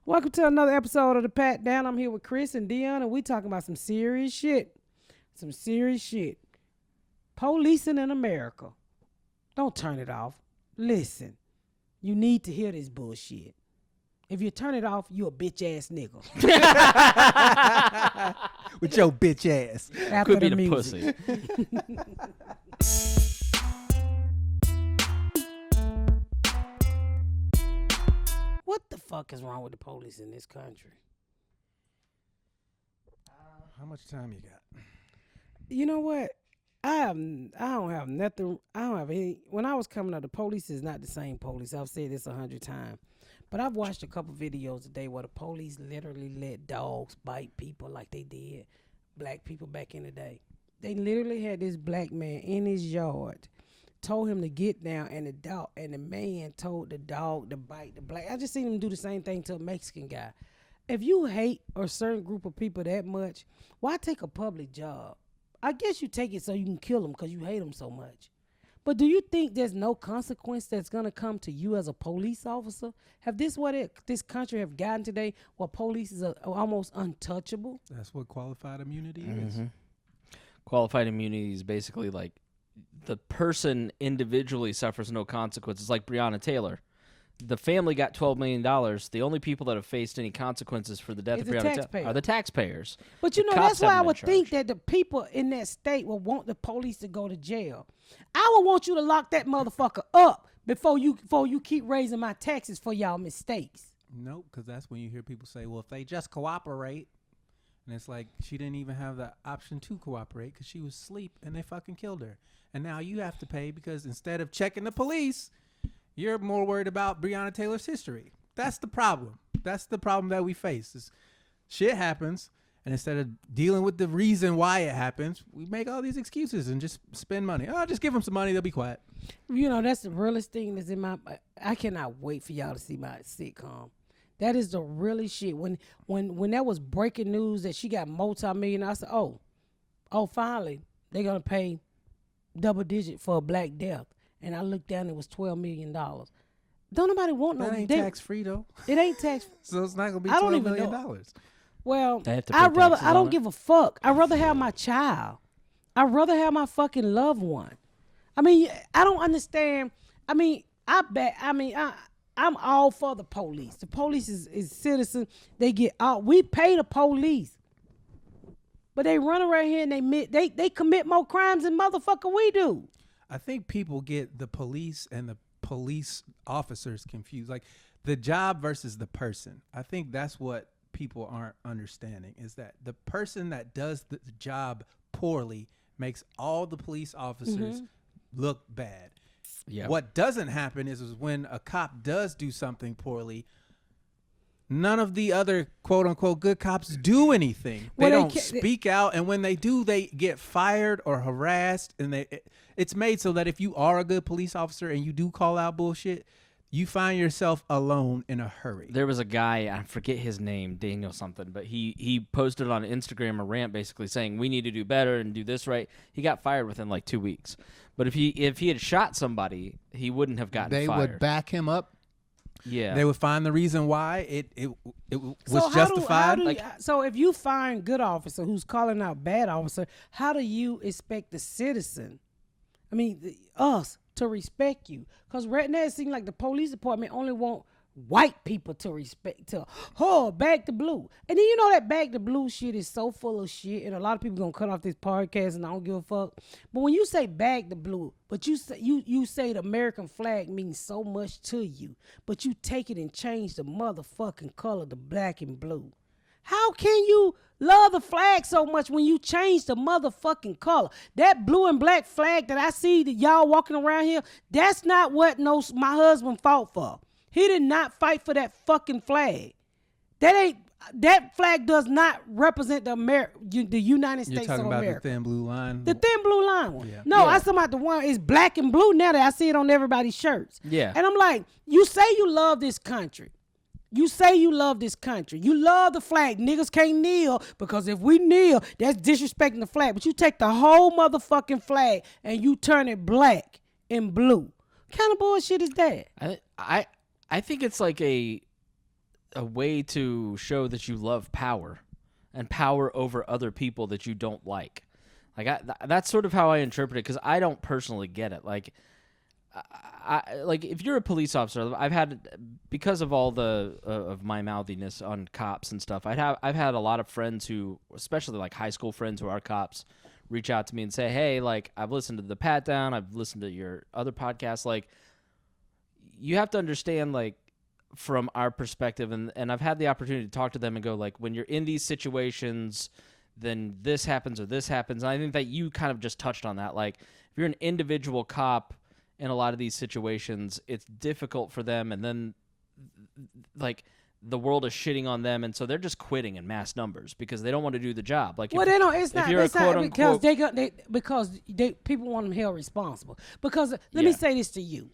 Welcome to another episode of the Pat Down. I'm here with Chris and Dion, and we talking about some serious shit. Some serious shit. Policing in America. Don't turn it off. Listen, you need to hear this bullshit. If you turn it off, you a bitch ass nigga. With your bitch ass. After Could be the music. pussy. What the fuck is wrong with the police in this country? How much time you got? You know what? I don't have nothing. I don't have any. When I was coming up, the police is not the same police. I've said this 100 times. But I've watched a couple videos today where the police literally let dogs bite people like they did black people back in the day. They literally had this black man in his yard, told him to get down, and the man told the dog to bite the black. I just seen him do the same thing to a Mexican guy. If you hate a certain group of people that much, why take a public job? I guess you take it so you can kill them because you hate them so much. But do you think there's no consequence that's going to come to you as a police officer? Have this this country have gotten today where police is almost untouchable? That's what qualified immunity is. Qualified immunity is basically like the person individually suffers no consequences, like Breonna Taylor. The family got $12 million. The only people that have faced any consequences for the death of Breonna Taylor are the taxpayers. But you The know, cops that's why I haven't would been think charged. that the people in that state will want the police to go to jail. I would want you to lock that motherfucker up before you keep raising my taxes for y'all mistakes. Nope, because that's when you hear people say, well, if they just cooperate. And it's like she didn't even have the option to cooperate because she was asleep and they fucking killed her. And now you have to pay because instead of checking the police, you're more worried about Breonna Taylor's history. That's the problem. That's the problem that we face. Is shit happens, and instead of dealing with the reason why it happens, we make all these excuses and just spend money. Oh, just give them some money. They'll be quiet. You know, that's the realest thing that's in my. I cannot wait for y'all to see my sitcom. That is the realest shit. When that was breaking news that she got multi-million, I said, oh, finally they're gonna pay double digit for a black death. And I looked down, it was $12 million. Don't nobody want no. That ain't tax free though. It ain't tax. So it's not gonna be I don't $12 even million. know. Well, They have to pay I taxes don't on it. give a fuck. I'd rather have my child. I'd rather have my fucking loved one. I mean, I don't understand. I mean, I'm all for the police. The police is citizens. They get out. We pay the police. But they run around here and they commit more crimes than motherfucker we do. I think people get the police and the police officers confused. Like the job versus the person. I think that's what people aren't understanding is that the person that does the job poorly makes all the police officers look bad. Yeah. What doesn't happen is when a cop does do something poorly, none of the other quote unquote good cops do anything. They don't speak out, and when they do, they get fired or harassed. And it's made so that if you are a good police officer and you do call out bullshit, you find yourself alone in a hurry. There was a guy, I forget his name, Daniel something, but he posted on Instagram a rant basically saying we need to do better and do this right. He got fired within like 2 weeks. But if he had shot somebody, he wouldn't have gotten They fired. would back him up. Yeah. They would find the reason why it was justified. So if you find good officer who's calling out bad officer, how do you expect the citizen, I mean us, to respect you? Because right now it seems like the police department only want white people to respect, back to blue. And then you know that back to blue shit is so full of shit, and a lot of people gonna cut off this podcast and I don't give a fuck. But when you say back to blue, but you say the American flag means so much to you, but you take it and change the motherfucking color to black and blue. How can you love the flag so much when you change the motherfucking color? That blue and black flag that I see that y'all walking around here, that's not what my husband fought for. He did not fight for that fucking flag. That flag does not represent the United States of America. You're talking about the thin blue line? The thin blue line one. Yeah. No, I'm talking about the one is black and blue now that I see it on everybody's shirts. Yeah. And I'm like, you say you love this country. You say you love this country. You love the flag. Niggas can't kneel because if we kneel, that's disrespecting the flag. But you take the whole motherfucking flag and you turn it black and blue. What kind of bullshit is that? I think it's like a a way to show that you love power and power over other people that you don't like. Like that's sort of how I interpret it, because I don't personally get it. Like, like if you're a police officer, I've had, because of all the of my mouthiness on cops and stuff, I've had a lot of friends who, especially like high school friends who are cops, reach out to me and say, hey, like, I've listened to the Pat Down, I've listened to your other podcasts. Like, you have to understand, like, from our perspective, and I've had the opportunity to talk to them and go, like, when you're in these situations, then this happens or this happens. And I think that you kind of just touched on that. Like, if you're an individual cop in a lot of these situations, it's difficult for them, and then, like, the world is shitting on them, and so they're just quitting in mass numbers because they don't want to do the job. Like, well, they don't. It's not. It's not because because people want them held responsible. Because let me say this to you.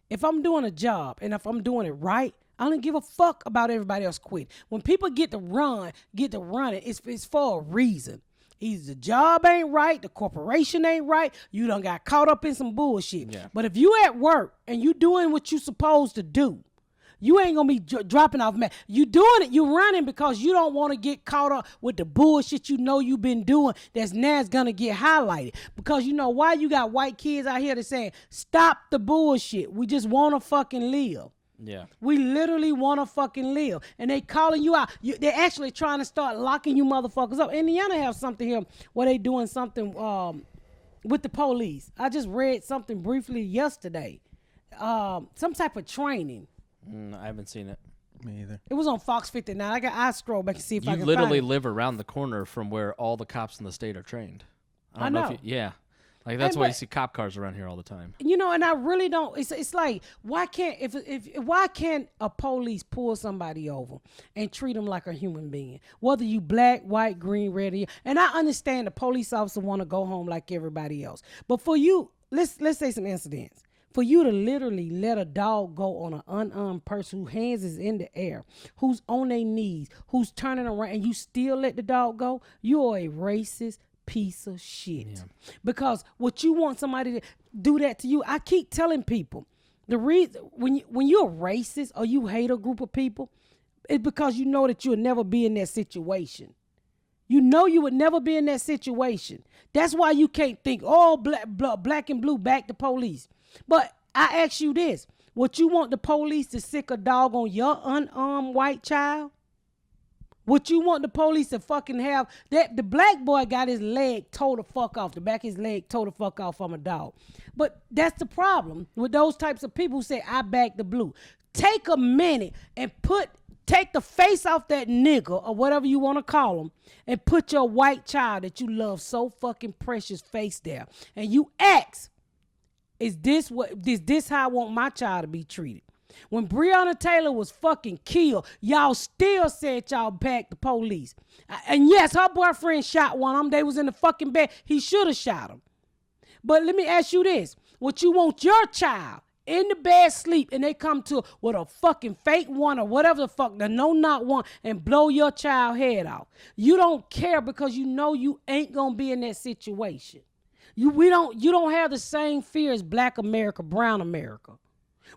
If I'm doing a job and if I'm doing it right, I don't give a fuck about everybody else quit. When people get to running, it's for a reason. Either the job ain't right, the corporation ain't right, you done got caught up in some bullshit. Yeah. But if you at work and you doing what you supposed to do, you ain't gonna be dropping off. You doing it, you running because you don't want to get caught up with the bullshit you know you've been doing that's now gonna get highlighted. Because you know why? You got white kids out here that saying, stop the bullshit. We just want to fucking live. Yeah. We literally want to fucking live. And they calling you out. They're actually trying to start locking you motherfuckers up. Indiana have something here where they doing something with the police. I just read something briefly yesterday. Some type of training. I haven't seen it. Me either. It was on Fox 59. I scroll back and see if I can You literally find it. live around the corner from where all the cops in the state are trained. I know. Yeah. Like, that's why you see cop cars around here all the time. You know, and I really don't. It's like, why can't why can't a police pull somebody over and treat them like a human being? Whether you black, white, green, red, and I understand the police officer want to go home like everybody else, but for you, let's say some incidents. For you to literally let a dog go on an unarmed person whose hands is in the air, who's on their knees, who's turning around, and you still let the dog go, you are a racist piece of shit. Yeah. Because what you want somebody to do that to you, I keep telling people, the reason when you're racist or you hate a group of people, it's because you know that you'll never be in that situation. You know you would never be in that situation. That's why you can't think, oh, black and blue, back the police. But I ask you this, would you want the police to sick a dog on your unarmed white child? Would you want the police to fucking have that? The black boy got his leg tore the fuck off, the back of his leg tore the fuck off from a dog. But that's the problem with those types of people who say, I back the blue. Take a minute and take the face off that nigga or whatever you want to call him and put your white child that you love so fucking precious face there. And you ask, is this how I want my child to be treated? When Breonna Taylor was fucking killed, y'all still said y'all backed the police. And yes, her boyfriend shot one of them. They was in the fucking bed. He should have shot him. But let me ask you this. Would you want your child in the bed sleep and they come to with a fucking fake one or whatever the fuck, the no-knock one, and blow your child head off? You don't care because you know you ain't gonna be in that situation. You don't have the same fear as black America, brown America.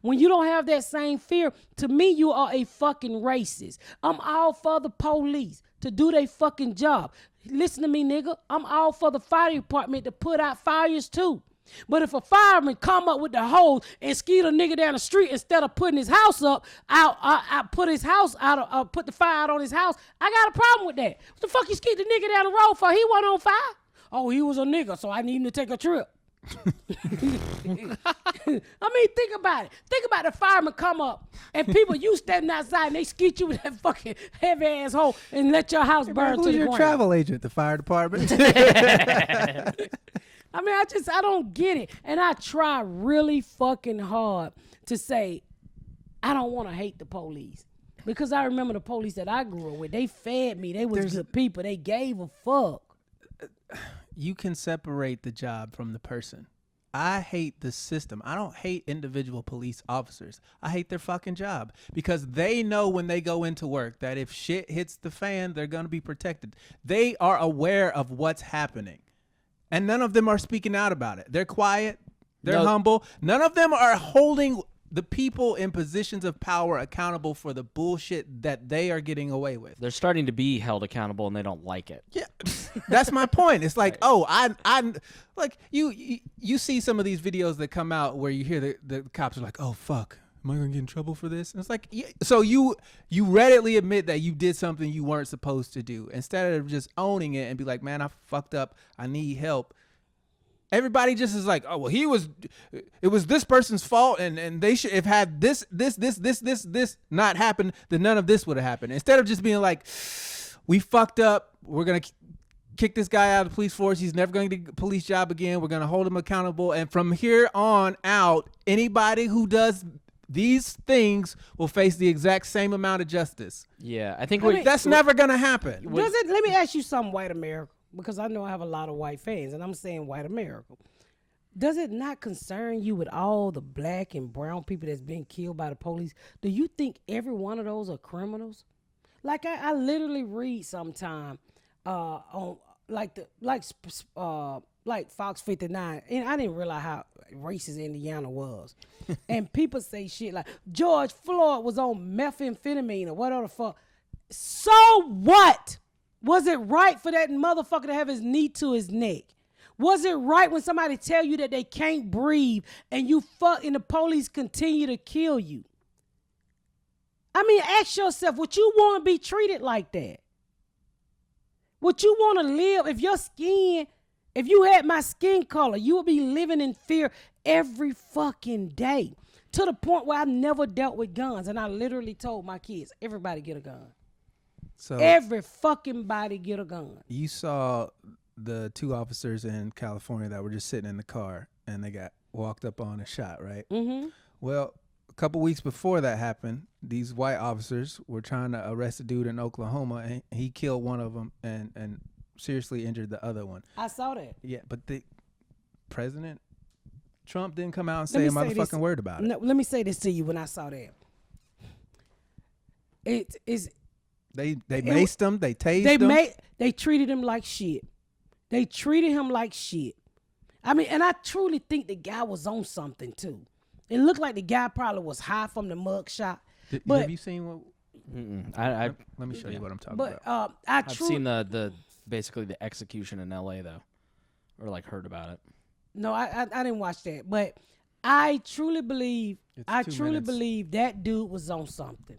When you don't have that same fear, to me, you are a fucking racist. I'm all for the police to do their fucking job. Listen to me, nigga. I'm all for the fire department to put out fires too. But if a fireman come up with the hose and skeet a nigga down the street instead of putting his house up, I put his house out, put the fire out on his house, I got a problem with that. What the fuck you skeet the nigga down the road for? He wasn't on fire. Oh, he was a nigga, so I need him to take a trip. I mean, think about it. Think about the fireman come up and people, you standing outside and they skeet you with that fucking heavy ass hole and let your house burn to the ground. Who's your travel agent? The fire department? I mean, I don't get it. And I try really fucking hard to say, I don't want to hate the police. Because I remember the police that I grew up with. They fed me. They was good people. They gave a fuck. You can separate the job from the person. I hate the system. I don't hate individual police officers. I hate their fucking job because they know when they go into work that if shit hits the fan, they're going to be protected. They are aware of what's happening. And none of them are speaking out about it. They're quiet. They're humble. None of them are holding the people in positions of power accountable for the bullshit that they are getting away with. They're starting to be held accountable, and they don't like it. Yeah, that's my point. It's like, oh, I like you see some of these videos that come out where you hear the cops are like, oh fuck, am I gonna get in trouble for this? And it's like, yeah, so you readily admit that you did something you weren't supposed to do instead of just owning it and be like, man, I fucked up, I need help. Everybody just is like, oh well, it was this person's fault, and they should have had this not happened, then none of this would have happened. Instead of just being like, we fucked up, we're gonna kick this guy out of the police force, he's never going to get a police job again, we're gonna hold him accountable, and from here on out, anybody who does these things will face the exact same amount of justice. Yeah, I think that's never gonna happen. Let me ask you something, white America, because I know I have a lot of white fans, and I'm saying white America. Does it not concern you with all the black and brown people that's been killed by the police? Do you think every one of those are criminals? Like I literally read sometime on like Fox 59, and I didn't realize how racist Indiana was. And people say shit like George Floyd was on methamphetamine or whatever the fuck. So what? Was it right for that motherfucker to have his knee to his neck? Was it right when somebody tell you that they can't breathe and you fuck and the police continue to kill you? I mean, ask yourself, would you want to be treated like that? Would you want to live if you had my skin color, you would be living in fear every fucking day, to the point where I never dealt with guns. And I literally told my kids, everybody get a gun. So every fucking body get a gun. You saw the two officers in California that were just sitting in the car and they got walked up on and shot, right? Mm-hmm. Well, a couple weeks before that happened, these white officers were trying to arrest a dude in Oklahoma, and he killed one of them and seriously injured the other one. I saw that. Yeah, but the President Trump didn't come out and say a motherfucking word about it. No, let me say this to you. When I saw that, it is. They maced him. They tased him. They treated him like shit. They treated him like shit. I mean, and I truly think the guy was on something too. It looked like the guy probably was high from the mug shot. Have you seen what? Let me show you what I'm talking about. I've seen the basically the execution in L.A. though, or like heard about it. No, I didn't watch that, but I truly believe believe that dude was on something.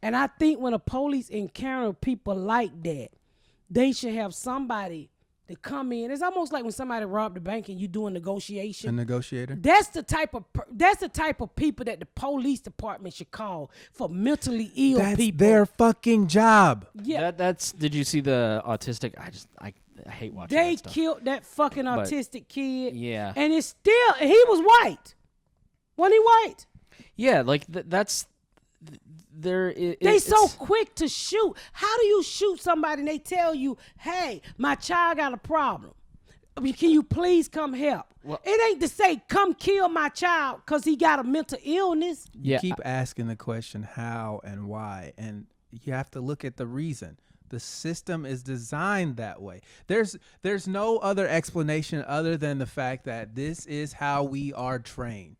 And I think when a police encounter people like that, they should have somebody to come in. It's almost like when somebody robbed the bank and you do a negotiation. A negotiator? That's the type of people that the police department should call for mentally ill people. That's their fucking job. Yeah. Did you see the autistic? I hate watching They that stuff. killed that fucking autistic kid. Yeah. And it's still, he was white. Wasn't he white? Yeah, like that's They so quick to shoot. How do you shoot somebody and they tell you, hey, my child got a problem. Can you please come help? Well, it ain't to say, come kill my child because he got a mental illness. You keep asking the question how and why, and you have to look at the reason. The system is designed that way. There's no other explanation other than the fact that this is how we are trained.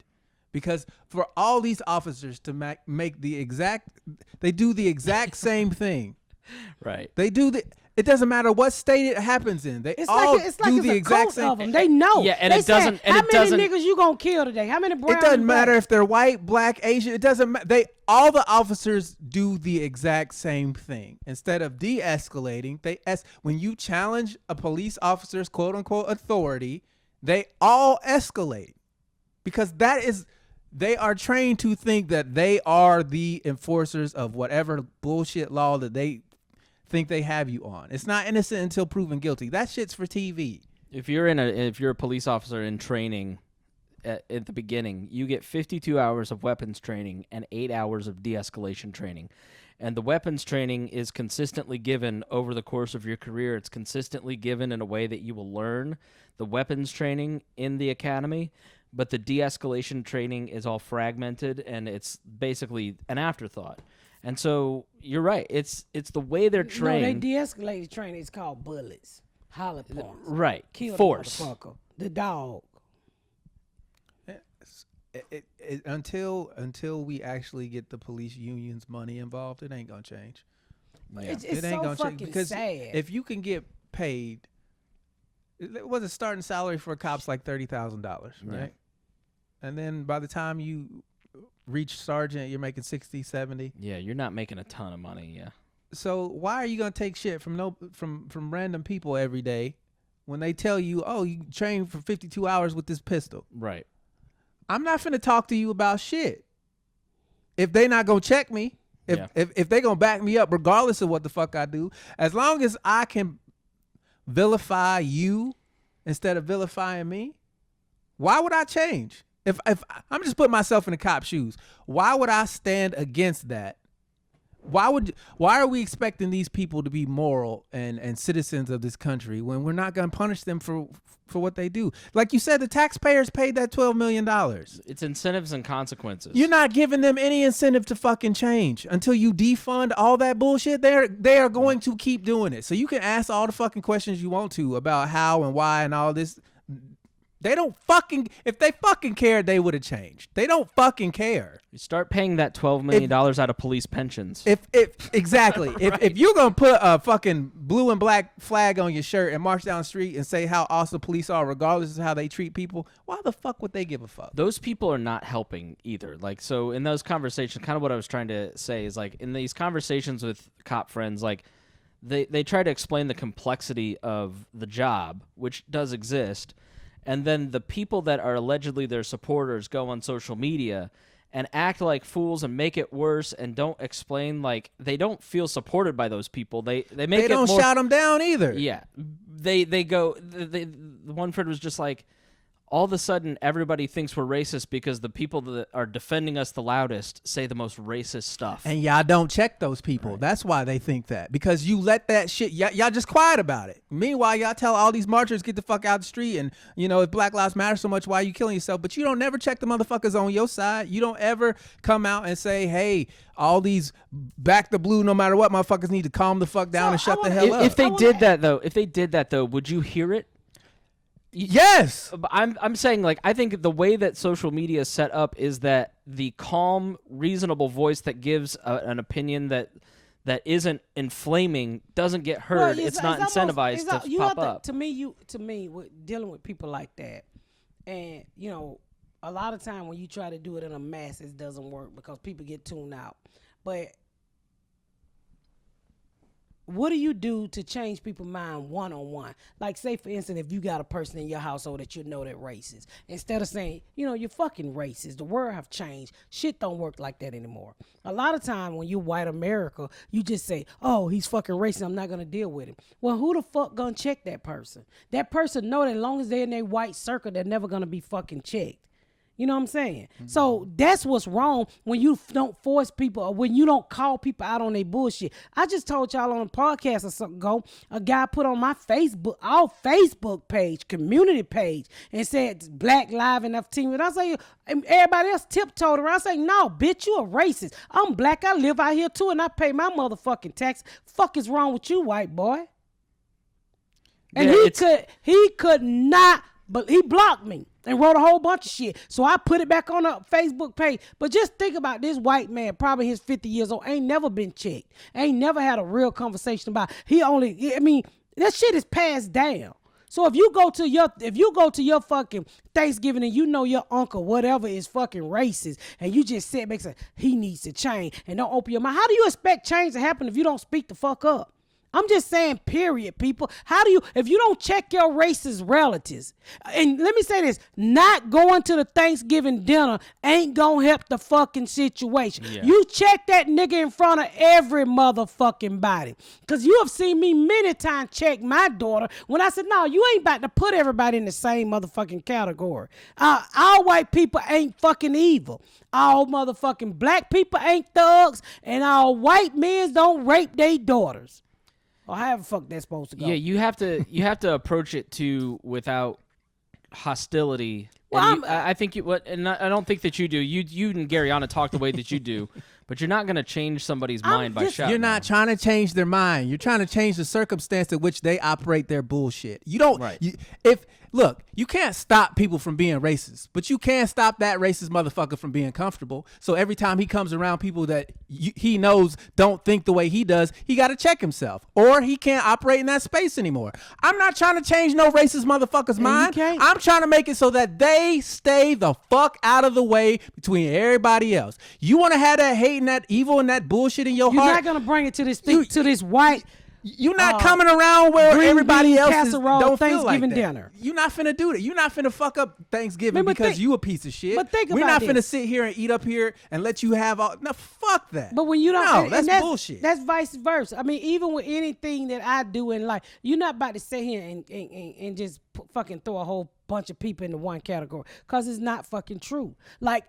Because for all these officers to make they do the exact same thing. Right. It doesn't matter what state it happens in. They it's all like do the exact same of them. They know. Yeah, and they it doesn't. How And it doesn't. many niggas you gonna kill today? How many brown? It doesn't matter if they're white, black, Asian. It doesn't matter. All the officers do the exact same thing. Instead of de-escalating, when you challenge a police officer's quote unquote authority, they all escalate because they are trained to think that they are the enforcers of whatever bullshit law that they think they have you on. It's not innocent until proven guilty. That shit's for TV. If you're a police officer in training at the beginning, you get 52 hours of weapons training and 8 hours of de-escalation training. And the weapons training is consistently given over the course of your career. It's consistently given in a way that you will learn the weapons training in the academy. But the de-escalation training is all fragmented, and it's basically an afterthought. And so you're right. It's the way they're trained. No, they de-escalated training is called bullets, hollow points. Right. Kill Force. The motherfucker, the dog. until we actually get the police unions money involved, it ain't gonna change. It's It ain't so gonna change fucking because sad. if you can get paid, was a starting salary for cops like $30,000, right? Yeah. And then by the time you reach sergeant, you're making 60, 70. Yeah, you're not making a ton of money. Yeah. So why are you gonna take shit from random people every day when they tell you, oh, you train for 52 hours with this pistol? Right. I'm not finna talk to you about shit. If they not gonna check me, if they gonna back me up, regardless of what the fuck I do, as long as I can vilify you instead of vilifying me, why would I change? If I'm just putting myself in the cop's shoes, why would I stand against that? Why are we expecting these people to be moral and citizens of this country when we're not going to punish them for what they do? Like you said, the taxpayers paid that $12 million. It's incentives and consequences. You're not giving them any incentive to fucking change until you defund all that bullshit. They are going to keep doing it. So you can ask all the fucking questions you want to about how and why and all this. They don't fucking, if they fucking cared, they would have changed. They don't fucking care. You start paying that $12 million out of police pensions. Exactly. Right. If you're going to put a fucking blue and black flag on your shirt and march down the street and say how awesome police are, regardless of how they treat people, why the fuck would they give a fuck? Those people are not helping either. Like, so in those conversations, kind of what I was trying to say is like in these conversations with cop friends, like they try to explain the complexity of the job, which does exist. And then the people that are allegedly their supporters go on social media and act like fools and make it worse and don't explain, like, they don't feel supported by those people. They make They it don't more, shout them down either. Yeah. They go, the one friend was just like, all of a sudden everybody thinks we're racist because the people that are defending us the loudest say the most racist stuff. And y'all don't check those people. Right. That's why they think that. Because you let that shit, y'all just quiet about it. Meanwhile, y'all tell all these marchers, get the fuck out the street. And, you know, if Black Lives Matter so much, why are you killing yourself? But you don't never check the motherfuckers on your side. You don't ever come out and say, hey, all these back the blue, no matter what, motherfuckers need to calm the fuck down and shut the hell up. If they did that though, would you hear it? Yes. I'm saying, like, I think the way that social media is set up is that the calm, reasonable voice that gives an opinion that isn't inflaming doesn't get heard. Well, it's not incentivized to pop up. To me, with dealing with people like that, and you know, a lot of time when you try to do it in a mass, it doesn't work because people get tuned out. But what do you do to change people's mind one-on-one? Like, say, for instance, if you got a person in your household that you know that racist, instead of saying, you know, you're fucking racist, the world have changed, shit don't work like that anymore. A lot of time when you white America, you just say, oh, he's fucking racist, I'm not going to deal with him. Well, who the fuck going to check that person? That person know that as long as they're in their white circle, they're never going to be fucking checked. You know what I'm saying? Mm-hmm. So that's what's wrong when you don't force people or when you don't call people out on their bullshit. I just told y'all on a podcast or something ago, a guy put on my Facebook, our Facebook page, community page, and said Black Live Enough Team. And I say, everybody else tiptoed around. I say, no, bitch, you a racist. I'm black. I live out here too, and I pay my motherfucking tax. Fuck is wrong with you, white boy? And yeah, he could not, but he blocked me and wrote a whole bunch of shit. So I put it back on a Facebook page. But just think about this white man, probably he's 50 years old, ain't never been checked. Ain't never had a real conversation about that shit is passed down. So if you go to your fucking Thanksgiving and you know your uncle, whatever, is fucking racist, and you just sit back and say, he needs to change, and don't open your mouth, how do you expect change to happen if you don't speak the fuck up? I'm just saying, period, people. How do you, if you don't check your racist relatives, and let me say this, not going to the Thanksgiving dinner ain't gonna help the fucking situation. Yeah. You check that nigga in front of every motherfucking body. Because you have seen me many times check my daughter when I said, no, you ain't about to put everybody in the same motherfucking category. All white people ain't fucking evil. All motherfucking black people ain't thugs, and all white men don't rape their daughters. Or however the fuck that's supposed to go. Yeah, you have to approach it too without hostility. Well, I think and I don't think that you do. You and Garyana talk the way that you do, but you're not going to change somebody's mind by shouting. You're not trying to change their mind. You're trying to change the circumstance in which they operate their bullshit. You don't. Right. look, you can't stop people from being racist, but you can stop that racist motherfucker from being comfortable. So every time he comes around people that he knows don't think the way he does, he got to check himself, or he can't operate in that space anymore. I'm not trying to change no racist motherfucker's mind. I'm trying to make it so that they stay the fuck out of the way between everybody else. You want to have that hate and that evil and that bullshit in your You're heart? not gonna bring it to this thing, to this white. You're not coming around where everybody else don't feel like that. Dinner. You're not finna do that. You're not finna fuck up Thanksgiving because you a piece of shit. But think We're about not finna sit here and eat up here and let you have all. No, fuck that. But when you don't, no, that's bullshit. That's vice versa. I mean, even with anything that I do in life, you're not about to sit here and just fucking throw a whole bunch of people into one category, because it's not fucking true. Like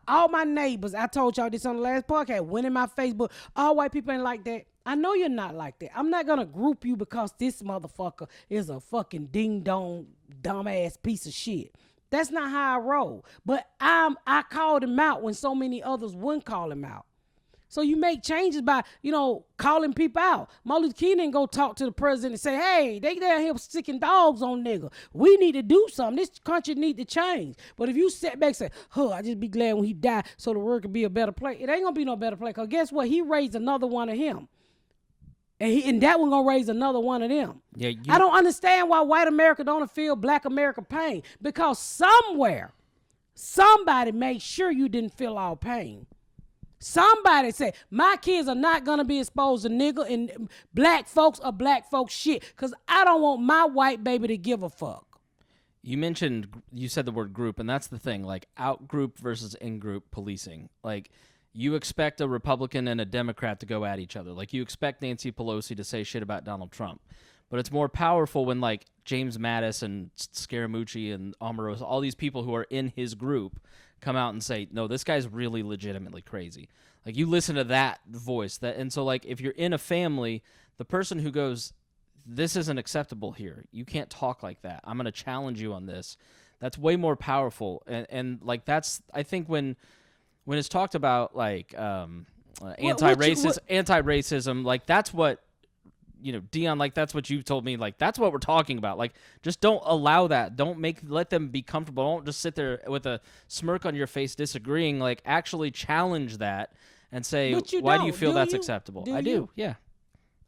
all my neighbors, I told y'all this on the last podcast, went in my Facebook, all white people ain't like that. I know you're not like that. I'm not gonna group you because this motherfucker is a fucking ding dong dumbass piece of shit. That's not how I roll. But I called him out when so many others wouldn't call him out. So you make changes by, calling people out. Martin Luther King didn't go talk to the president and say, hey, they down here sticking dogs on nigga. We need to do something. This country need to change. But if you sit back and say, I just be glad when he died so the world could be a better place, it ain't going to be no better place. Because guess what? He raised another one of him. And that one gonna raise another one of them. Yeah, I don't understand why white America don't feel black America pain. Because somewhere, somebody made sure you didn't feel all pain. Somebody said, my kids are not gonna be exposed to nigga and black folks or black folks shit. Because I don't want my white baby to give a fuck. You said the word group, and that's the thing, like out group versus in group policing. Like, you expect a Republican and a Democrat to go at each other. Like, you expect Nancy Pelosi to say shit about Donald Trump. But it's more powerful when, like, James Mattis and Scaramucci and Omarosa, all these people who are in his group, come out and say, no, this guy's really legitimately crazy. Like, you listen to that voice. And so, like, if you're in a family, the person who goes, this isn't acceptable here. You can't talk like that. I'm going to challenge you on this. That's way more powerful. And like, that's, I think when it's talked about, like, anti-racism, like, that's what, Dion, like, that's what you've told me, like, that's what we're talking about. Like, just don't allow that. Let them be comfortable. Don't just sit there with a smirk on your face disagreeing. Like, actually challenge that and say, why do you feel that's acceptable? I do. Yeah,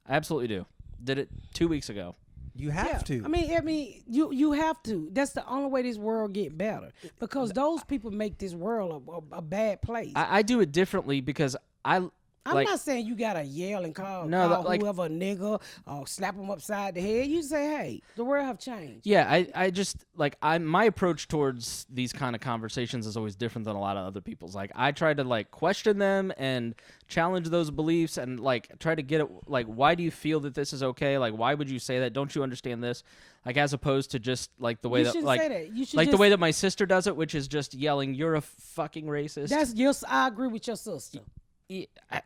I absolutely do. Did it 2 weeks ago. You have to. I mean, you have to. That's the only way this world get better, because those people make this world a bad place. I do it differently because I'm not saying you gotta yell and call whoever a nigga or slap them upside the head. You say, hey, the world have changed. Yeah, I just my approach towards these kind of conversations is always different than a lot of other people's. Like, I try to, like, question them and challenge those beliefs and, like, try to get it, like, why do you feel that this is okay? Like, why would you say that? Don't you understand this? Like, as opposed to just, like, the way that, like, the way that my sister does it, which is just yelling, you're a fucking racist. I agree with your sister.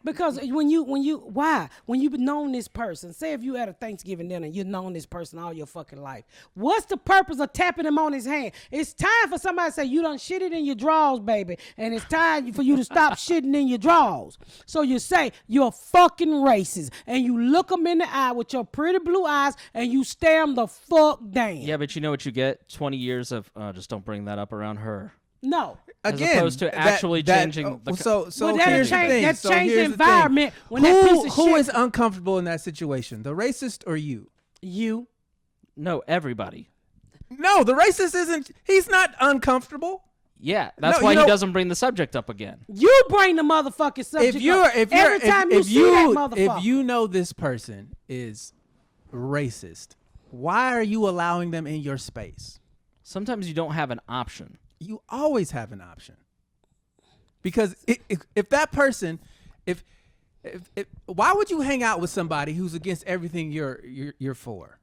Because when you've known this person, say if you at a Thanksgiving dinner, you've known this person all your fucking life, what's the purpose of tapping him on his hand? It's time for somebody to say, you done shitted in your drawers, baby, and it's time for you to stop shitting in your drawers. So you say, you're a fucking racist, and you look them in the eye with your pretty blue eyes, and you stare them the fuck down. Yeah, but you know what you get? 20 years of, just don't bring that up around her. No. As opposed to actually changing the... So here's the thing. That's changed the environment. Who is uncomfortable in that situation? The racist or you? You. No, everybody. No, the racist isn't... He's not uncomfortable. Yeah, that's why he doesn't bring the subject up again. You bring the motherfucking subject up. Every time you see that motherfucker. If you know this person is racist, why are you allowing them in your space? Sometimes you don't have an option. You always have an option, because if that person, if why would you hang out with somebody who's against everything you're for,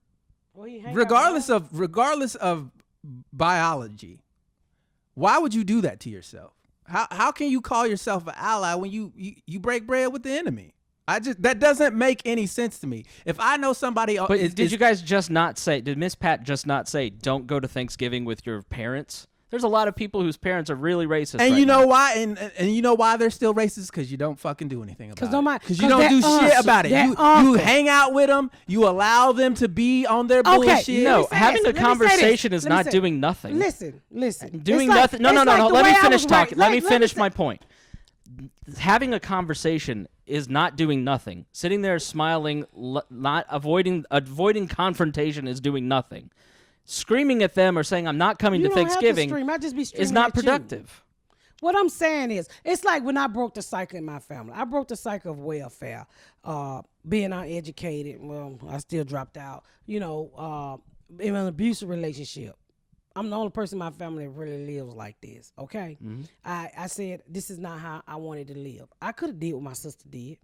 regardless of biology? Why would you do that to yourself? How can you call yourself an ally when you break bread with the enemy? That doesn't make any sense to me. If I know somebody, did you guys just not say? Did Miss Pat just not say, don't go to Thanksgiving with your parents? There's a lot of people whose parents are really racist. And right you know now. why? And you know why they're still racist? Because you don't fucking do anything about it. Because you 'cause don't do that shit about it. that You uncle. hang out with them. You allow them to be on their Okay, bullshit. No, say having this. a Let me say conversation this. is Let me not say- doing nothing. Listen. Doing It's like- nothing. No. it's like the Let way me I finish was talking. raised. Let me finish say- my point. Having a conversation is not doing nothing. Sitting there smiling, not avoiding confrontation is doing nothing. Screaming at them or saying I'm not coming You to don't have to Thanksgiving scream. I just be is screaming not at you. productive. What I'm saying is, it's like when I broke the cycle in my family. I broke the cycle of welfare, being uneducated. Well, I still dropped out. In an abusive relationship. I'm the only person in my family that really lives like this. Okay, I said this is not how I wanted to live. I could have did what my sister did.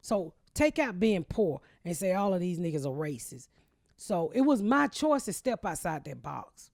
So take out being poor and say all of these niggas are racist. So it was my choice to step outside that box.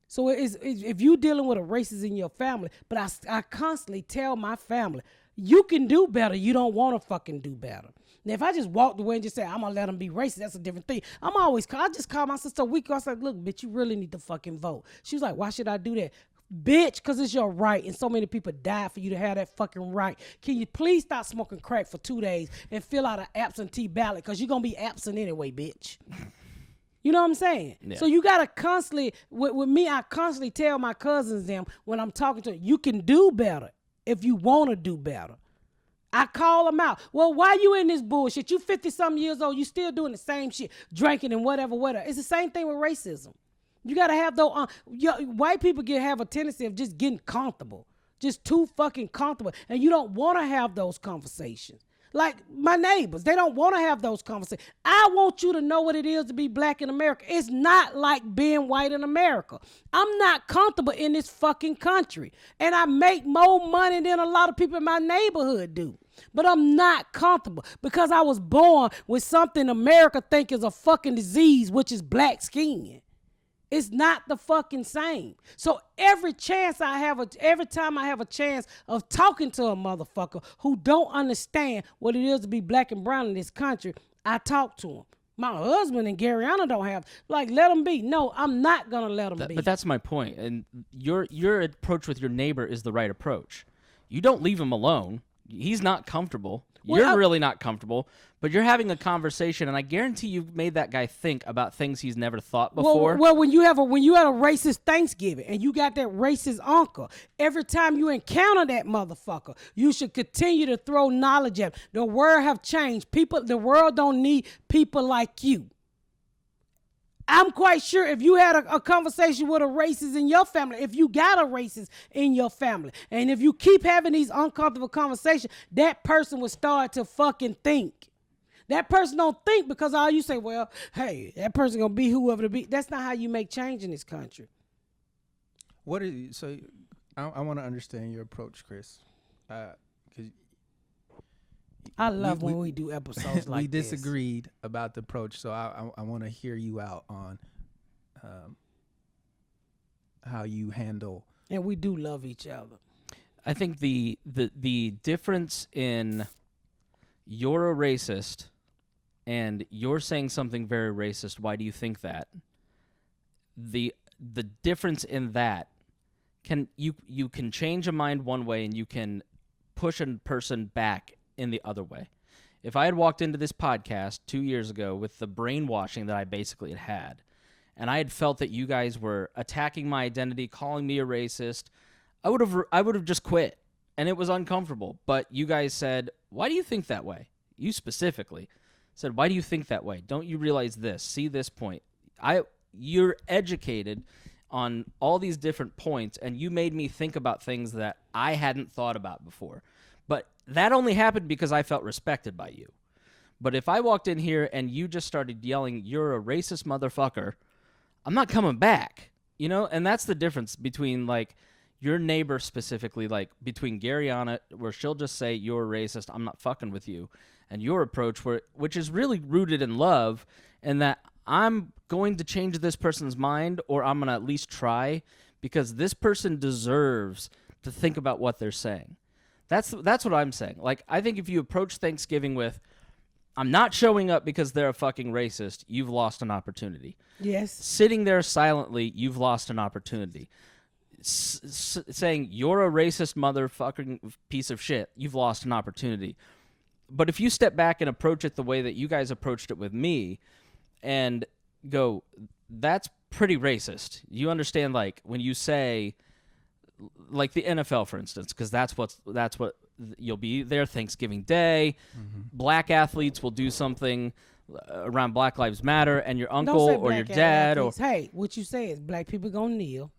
So if you dealing with a racist in your family, but I constantly tell my family, you can do better. You don't want to fucking do better. Now, if I just walked away and just said, I'm going to let them be racist, that's a different thing. I just called my sister a week ago. I said, look, bitch, you really need to fucking vote. She was like, why should I do that? Bitch, because it's your right, and so many people died for you to have that fucking right. Can you please stop smoking crack for 2 days and fill out an absentee ballot, because you're going to be absent anyway, bitch. You know what I'm saying? Yeah. So you gotta constantly, with me, I constantly tell my cousins them when I'm talking to them, you can do better if you want to do better. I call them out. Well, why you in this bullshit? You 50-something years old, you still doing the same shit, drinking and whatever. It's the same thing with racism. You gotta have those, white people have a tendency of just getting comfortable, just too fucking comfortable. And you don't want to have those conversations. Like my neighbors, they don't want to have those conversations. I want you to know what it is to be black in America. It's not like being white in America. I'm not comfortable in this fucking country. And I make more money than a lot of people in my neighborhood do. But I'm not comfortable because I was born with something America think is a fucking disease, which is black skin. It's not the fucking same. So every time I have a chance of talking to a motherfucker who don't understand what it is to be black and brown in this country, I talk to him. My husband and Garyana don't have, let them be. No, I'm not going to let them be. But that's my point. And your approach with your neighbor is the right approach. You don't leave him alone. He's not comfortable. Well, You're really not comfortable, but you're having a conversation, and I guarantee you've made that guy think about things he's never thought before. Well, when you had a racist Thanksgiving and you got that racist uncle, every time you encounter that motherfucker, you should continue to throw knowledge at him. The world have changed. The world don't need people like you. I'm quite sure if you had a conversation with a racist in your family, if you got a racist in your family, and if you keep having these uncomfortable conversations, that person will start to fucking think. That person don't think because all you say, well, hey, that person gonna be whoever to be. That's not how you make change in this country. I want to understand your approach, Chris. 'Cause I love when we do episodes like we this. disagreed about the approach, so I want to hear you out on how you handle. And we do love each other. I think the difference in you're a racist and you're saying something very racist. Why do you think that? The difference in that you can change a mind one way and you can push a person back in the other way. If I had walked into this podcast 2 years ago with the brainwashing that I basically had, and I had felt that you guys were attacking my identity, calling me a racist, I would have just quit, and it was uncomfortable. But you guys said, "Why do you think that way?" You specifically said, "Why do you think that way? Don't you realize this? See this point? You're educated on all these different points, and you made me think about things that I hadn't thought about before." But that only happened because I felt respected by you. But if I walked in here and you just started yelling, "You're a racist motherfucker," I'm not coming back, And that's the difference between, your neighbor specifically, between Garyana, where she'll just say, "You're a racist, I'm not fucking with you," and your approach, which is really rooted in love, and that I'm going to change this person's mind, or I'm going to at least try, because this person deserves to think about what they're saying. That's what I'm saying. I think if you approach Thanksgiving with, "I'm not showing up because they're a fucking racist," you've lost an opportunity. Yes. Sitting there silently, you've lost an opportunity. saying you're a racist motherfucking piece of shit, you've lost an opportunity. But if you step back and approach it the way that you guys approached it with me and go, that's pretty racist. You understand, like, when you say, like the NFL, for instance, because that's what you'll be there Thanksgiving Day. Mm-hmm. Black athletes will do something around Black Lives Matter, and your Don't uncle say or your black dad or athletes. Hey, what you say is black people gonna kneel.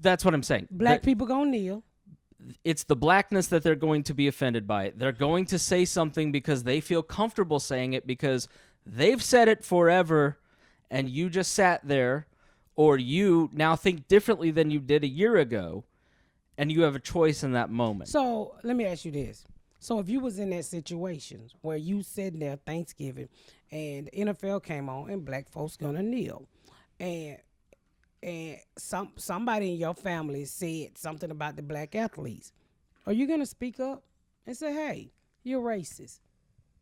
that's what I'm saying. Black people gonna kneel. It's the blackness that they're going to be offended by. They're going to say something because they feel comfortable saying it because they've said it forever, and you just sat there, or you now think differently than you did a year ago, and you have a choice in that moment. So let me ask you this. So if you was in that situation where you sitting there Thanksgiving and the NFL came on and black folks gonna kneel, and somebody in your family said something about the black athletes, are you gonna speak up and say, hey, you're racist?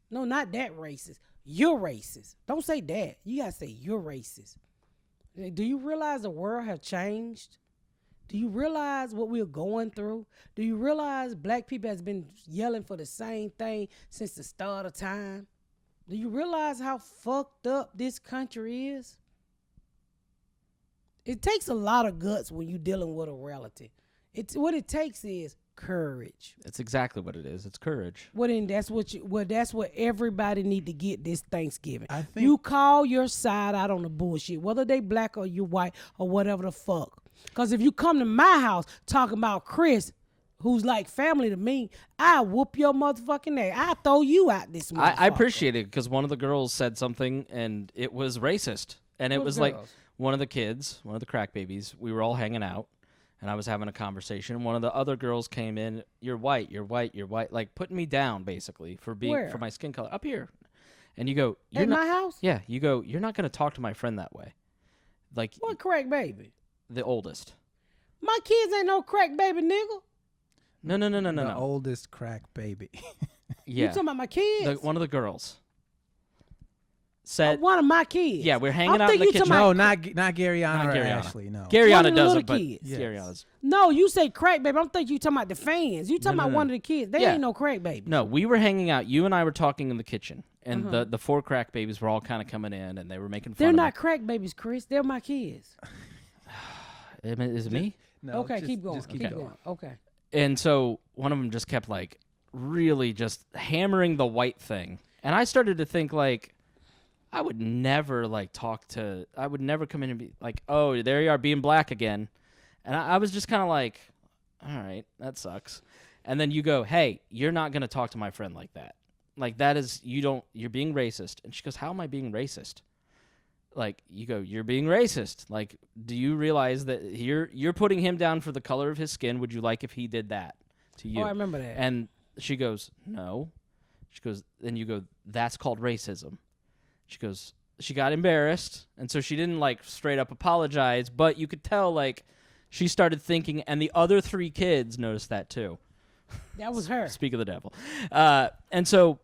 No, not that racist. You're racist. Don't say that. You gotta say you're racist. Do you realize the world have changed? Do you realize what we're going through? Do you realize black people has been yelling for the same thing since the start of time? Do you realize how fucked up this country is? It takes a lot of guts when you're dealing with a relative. What it takes is courage. That's exactly what it is. It's courage. Well, then that's what everybody need to get this Thanksgiving. I think You call your side out on the bullshit, whether they black or you white or whatever the fuck. Because if you come to my house talking about Chris, who's like family to me, I whoop your motherfucking ass. I throw you out this motherfucker. I appreciate it because one of the girls said something and it was racist. And it What was girls? like one of the kids, one of the crack babies, we were all hanging out and I was having a conversation. One of the other girls came in, you're white, like putting me down basically for being Where? for my skin color up here. And you go, you're At not my house? Yeah, you go, you're not going to talk to my friend that way. Like What crack baby? the oldest. My kids ain't no crack baby, nigga. No. the oldest crack baby. You Yeah. talking about my kids? One of the girls said, One of my kids. yeah, we're hanging out in think the you kitchen. talking No, about- not Garyana Not or Garyana. Ashley. No. One Garyana of the doesn't, little but kids. Yes. Garyana's. No, you say crack baby. I'm thinking you talking about the fans. You talking No, about no. one of the kids. They Yeah. ain't no crack baby. No, we were hanging out. You and I were talking in the kitchen, and Uh-huh. the four crack babies were all kind of coming in, and they were making fun They're of not crack babies, Chris. They're my kids. me. Is it me? No, Okay, just- keep going. just Keep keep going. Okay. And so one of them just kept like really just hammering the white thing, and I started to think like I would never I would never come in and be like, oh, there you are being black again, and I was just kind of like, all right, that sucks. And then you go, hey, you're not gonna talk to my friend like that. Like that is you're being racist. And she goes, how am I being racist? Like you go, you're being racist. Like, do you realize that you're putting him down for the color of his skin? Would you like if he did that to you? Oh, I remember that. And she goes, no. She goes, then you go, that's called racism. She goes, she got embarrassed, and so she didn't like straight up apologize, but you could tell like she started thinking, and the other three kids noticed that too. That was her. Speak of the devil. And so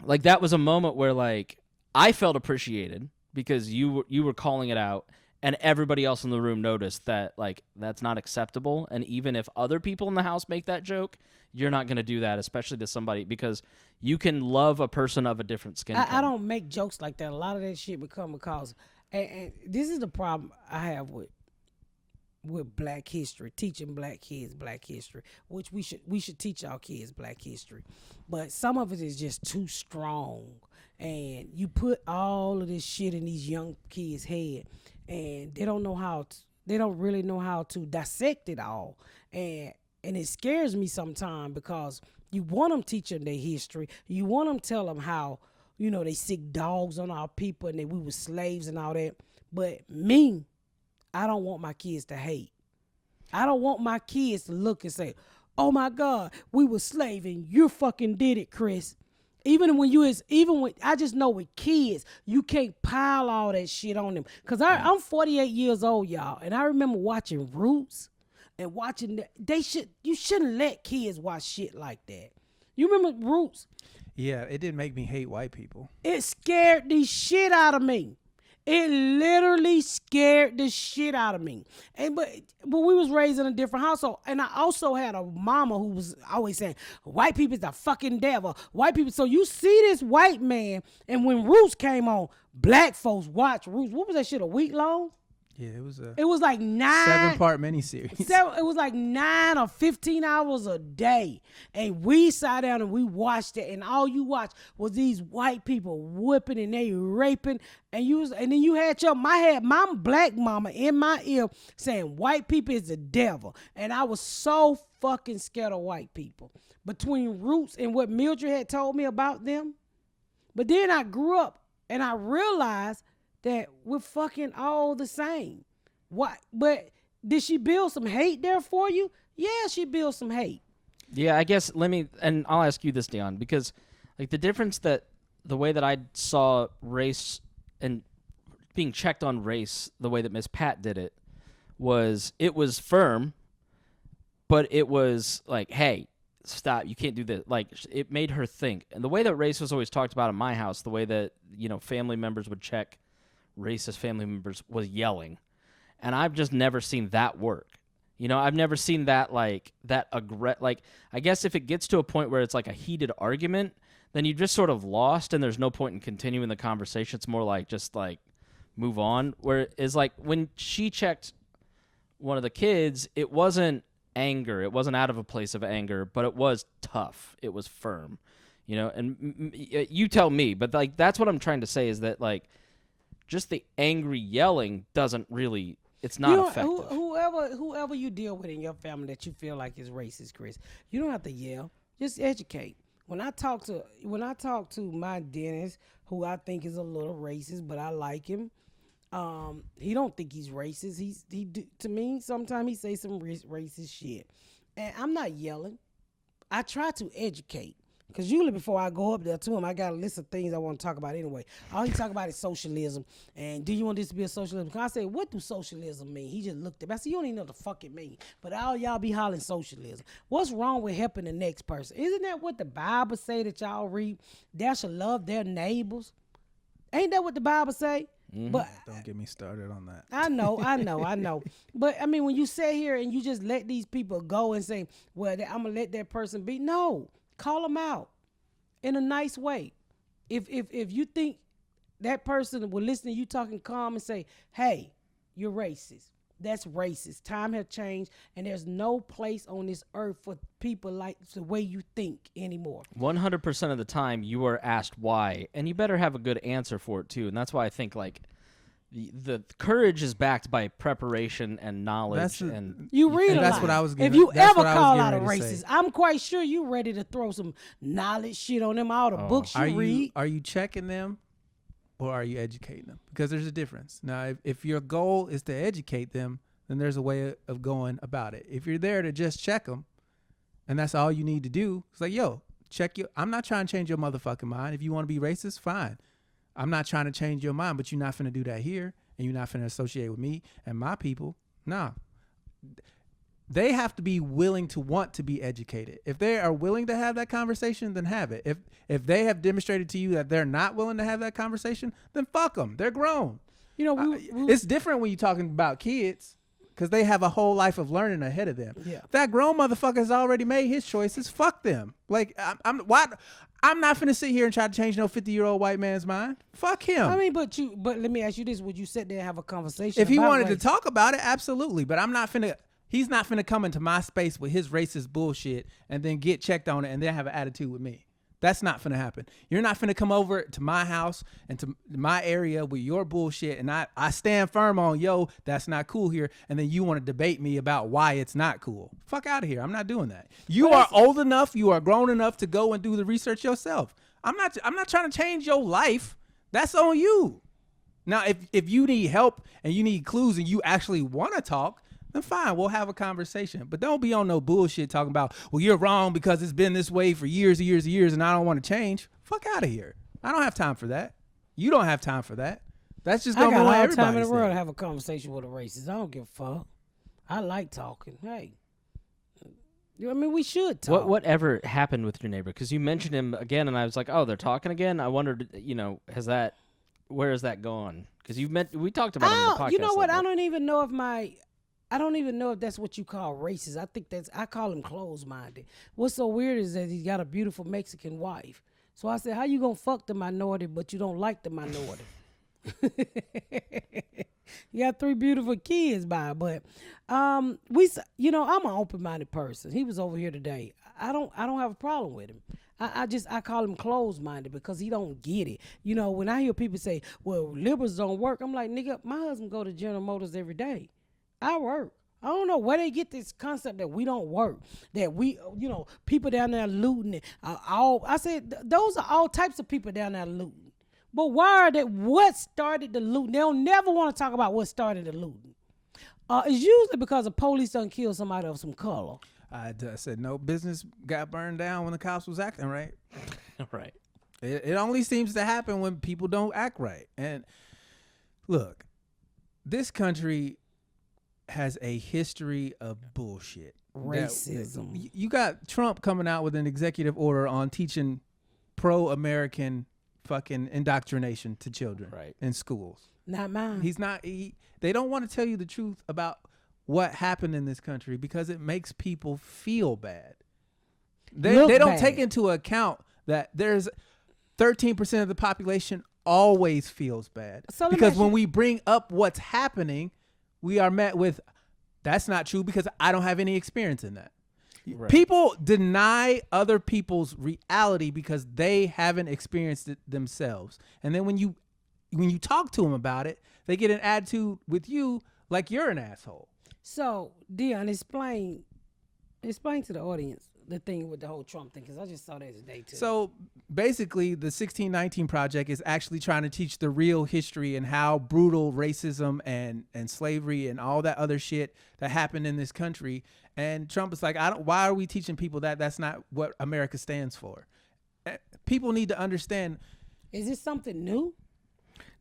like that was a moment where like I felt appreciated because you were calling it out, and everybody else in the room noticed that like that's not acceptable. And even if other people in the house make that joke, you're not going to do that, especially to somebody, because you can love a person of a different skin I color. don't make jokes like that. A lot of that shit become because, and this is the problem I have with Black history, teaching black kids Black history, which we should teach our kids Black history, but some of it is just too strong, and you put all of this shit in these young kids' head, and they don't really know how to dissect it all, and it scares me sometimes because you want them teaching their history, you want them tell them how they sick dogs on our people and that we were slaves and all that, but me, I don't want my kids to hate. I don't want my kids to look and say, oh my God, we were slaves and you fucking did it, Chris. Even when I just know with kids, you can't pile all that shit on them. Cause I'm 48 years old, y'all. And I remember watching Roots and watching you shouldn't let kids watch shit like that. You remember Roots? Yeah, it did make me hate white people. It scared the shit out of me. It literally scared the shit out of me. And but we was raised in a different household. And I also had a mama who was always saying, white people is the fucking devil. White people. So you see this white man, and when Roots came on, black folks watch Roots. What was that shit, a week long? Yeah, it was a It was like 7-part miniseries. It was like 9 or 15 hours a day. And we sat down and we watched it. And all you watched was these white people whipping and they raping. And then you had my black mama in my ear saying white people is the devil. And I was so fucking scared of white people. Between Roots and what Mildred had told me about them. But then I grew up and I realized that we're fucking all the same. What? But did she build some hate there for you? Yeah, she built some hate. Yeah, I guess and I'll ask you this, Dion, because like the way that I saw race and being checked on race, the way that Miss Pat did it was firm, but it was like, hey, stop, you can't do this. Like, it made her think. And the way that race was always talked about in my house, the way that, family members would check racist family members was yelling. And I've just never seen that work. I've never seen that I guess if it gets to a point where it's like a heated argument, then you just sort of lost and there's no point in continuing the conversation. It's more like just like move on. Where it's like when she checked one of the kids, it wasn't anger. It wasn't out of a place of anger, but it was tough. It was firm, and you tell me, but like, that's what I'm trying to say is that like, just the angry yelling doesn't really, it's not effective. Whoever you deal with in your family that you feel like is racist, Chris, you don't have to yell. Just educate. When I talk to my dentist, who I think is a little racist, but I like him, he don't think he's racist. To me, sometimes he say some racist shit. And I'm not yelling. I try to educate. Because usually before I go up there to him, I got a list of things I want to talk about anyway. All he talk about is socialism. And do you want this to be a socialism? I said, what do socialism mean? He just looked at me. I said, you don't even know what the fuck it mean. But all y'all be hollering socialism. What's wrong with helping the next person? Isn't that what the Bible say that y'all read? They shall love their neighbors. Ain't that what the Bible say? Mm-hmm. But don't get me started on that. I know. But I mean, when you sit here and you just let these people go and say, well, I'm going to let that person be. No. Call them out in a nice way. If you think that person will listen to you talking calm and say, hey, you're racist. That's racist. Time has changed, and there's no place on this earth for people like the way you think anymore. 100% of the time, you are asked why, and you better have a good answer for it, too. And that's why I think, like, the courage is backed by preparation and knowledge. You read a lot. That's what I was getting. If you ever call out a racist, I'm quite sure you ready to throw some knowledge shit on them, all the books you read. Are you checking them or are you educating them? Because there's a difference. Now, if your goal is to educate them, then there's a way of going about it. If you're there to just check them and that's all you need to do, it's like, yo, I'm not trying to change your motherfucking mind. If you want to be racist, fine. I'm not trying to change your mind, but you're not finna do that here, and you're not finna associate with me and my people. Nah. They have to be willing to want to be educated. If they are willing to have that conversation, then have it. If they have demonstrated to you that they're not willing to have that conversation, then fuck them. They're grown. It's different when you're talking about kids because they have a whole life of learning ahead of them. Yeah. That grown motherfucker has already made his choices. Fuck them. Like, I'm not finna sit here and try to change no 50-year-old white man's mind. Fuck him. I mean, but let me ask you this: would you sit there and have a conversation? If he wanted to talk about it, absolutely. But he's not finna come into my space with his racist bullshit and then get checked on it and then have an attitude with me. That's not finna happen. You're not finna come over to my house and to my area with your bullshit and I stand firm on, yo, that's not cool here, and then you want to debate me about why it's not cool. Fuck out of here. I'm not doing that. You are old enough, you are grown enough to go and do the research yourself. I'm not trying to change your life. That's on you. Now, if you need help and you need clues and you actually want to talk, then fine, we'll have a conversation. But don't be on no bullshit talking about, well, you're wrong because it's been this way for years and years and years and I don't want to change. Fuck out of here. I don't have time for that. You don't have time for that. That's just going to ruin everybody's I got all the time in the world day. to have a conversation with a racist. I don't give a fuck. I like talking. Hey. I mean, we should talk. Whatever happened with your neighbor? Because you mentioned him again, and I was like, oh, they're talking again? I wondered, where is that going? Because we talked about it in the podcast. You know what? a I little don't even know if that's what you call racist. I call him closed-minded. What's so weird is that he's got a beautiful Mexican wife. So I said, how you gonna fuck the minority, but you don't like the minority? You got 3 beautiful kids by, but I'm an open-minded person. He was over here today. I don't have a problem with him. I call him closed-minded because he don't get it. You know, when I hear people say, well, liberals don't work, I'm like, nigga, my husband go to General Motors every day. I work. I don't know where they get this concept that we don't work, that we, people down there looting. I said, those are all types of people down there looting. But what started the looting? They'll never want to talk about what started the looting. It's usually because the police done killed somebody of some color. I said no business got burned down when the cops was acting right. Right. It only seems to happen when people don't act right. And look, this country has a history of bullshit. Racism. You got Trump coming out with an executive order on teaching pro-American fucking indoctrination to children in schools. Not mine. They don't want to tell you the truth about what happened in this country because it makes people feel bad. They don't take into account that there's 13% of the population always feels bad. So because when we bring up what's happening, we are met with, that's not true because I don't have any experience in that. Right. People deny other people's reality because they haven't experienced it themselves. And then when you talk to them about it, they get an attitude with you like you're an asshole. So, Dion, explain to the audience the thing with the whole Trump thing, because I just saw that today too. So basically, the 1619 Project is actually trying to teach the real history and how brutal racism and slavery and all that other shit that happened in this country. And Trump is like, why are we teaching people that? That's not what America stands for. People need to understand. Is this something new?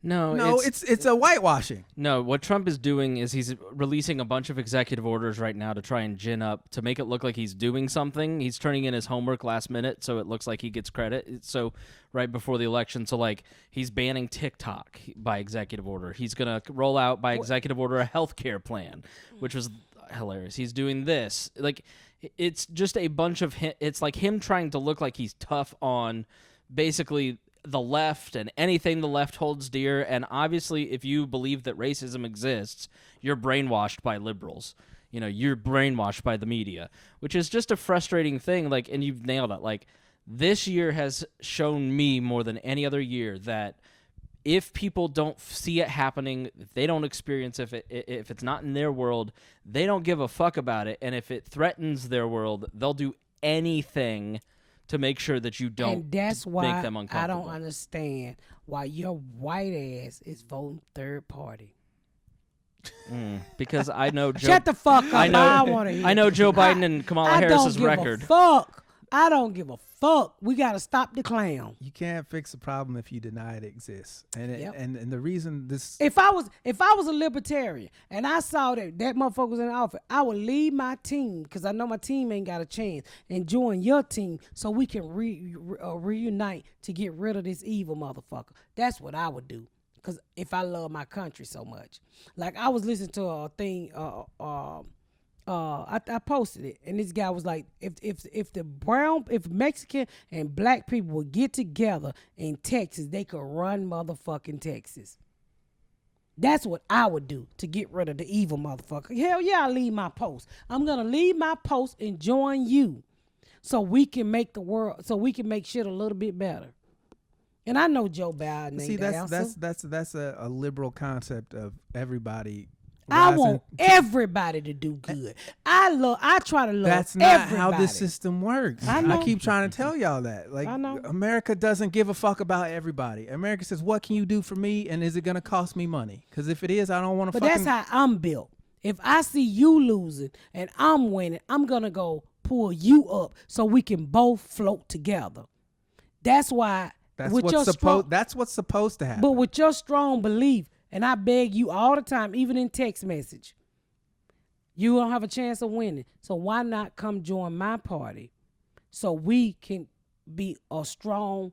No, it's a whitewashing. No, what Trump is doing is he's releasing a bunch of executive orders right now to try and gin up, to make it look like he's doing something. He's turning in his homework last minute, so it looks like he gets credit. So right before the election, so like he's banning TikTok by executive order. He's going to roll out by executive order a healthcare plan, which was hilarious. He's doing this. Like, it's just a bunch of it's like him trying to look like he's tough on basically the left and anything the left holds dear. And obviously, if you believe that racism exists, you're brainwashed by liberals. You know, you're brainwashed by the media, which is just a frustrating thing. Like, and you've nailed it. Like, this year has shown me more than any other year that if people don't see it happening, if they don't experience if it's not in their world, they don't give a fuck about it. And if it threatens their world, they'll do anything to make sure that you don't and that's why make them uncomfortable. I don't understand why your white ass is voting third party. Because I know Joe. Shut the fuck up. I want to hear. I know Joe Biden and Kamala Harris's record. I don't give a fuck. We got to stop the clown. You can't fix a problem if you deny it exists. And the reason this... If I was a libertarian and I saw that motherfucker was in the office, I would leave my team, because I know my team ain't got a chance, and join your team so we can reunite to get rid of this evil motherfucker. That's what I would do, because if I love my country so much. Like, I was listening to a thing... I posted it, and this guy was like, if Mexican and black people would get together in Texas, they could run motherfucking Texas. That's what I would do to get rid of the evil motherfucker. Hell yeah, I leave my post. I'm gonna leave my post and join you, so we can make shit a little bit better. And I know Joe Biden. See, that's a liberal concept of everybody. I want everybody to do good. I try to love everybody. That's not how this system works. I keep trying to tell y'all that. Like, America doesn't give a fuck about everybody. America says, what can you do for me, and is it going to cost me money? Because if it is, I don't want to fucking... But that's how I'm built. If I see you losing and I'm winning, I'm going to go pull you up so we can both float together. That's why... That's what's supposed to happen. But with your strong belief, and I beg you all the time, even in text message, you don't have a chance of winning. So why not come join my party so we can be a strong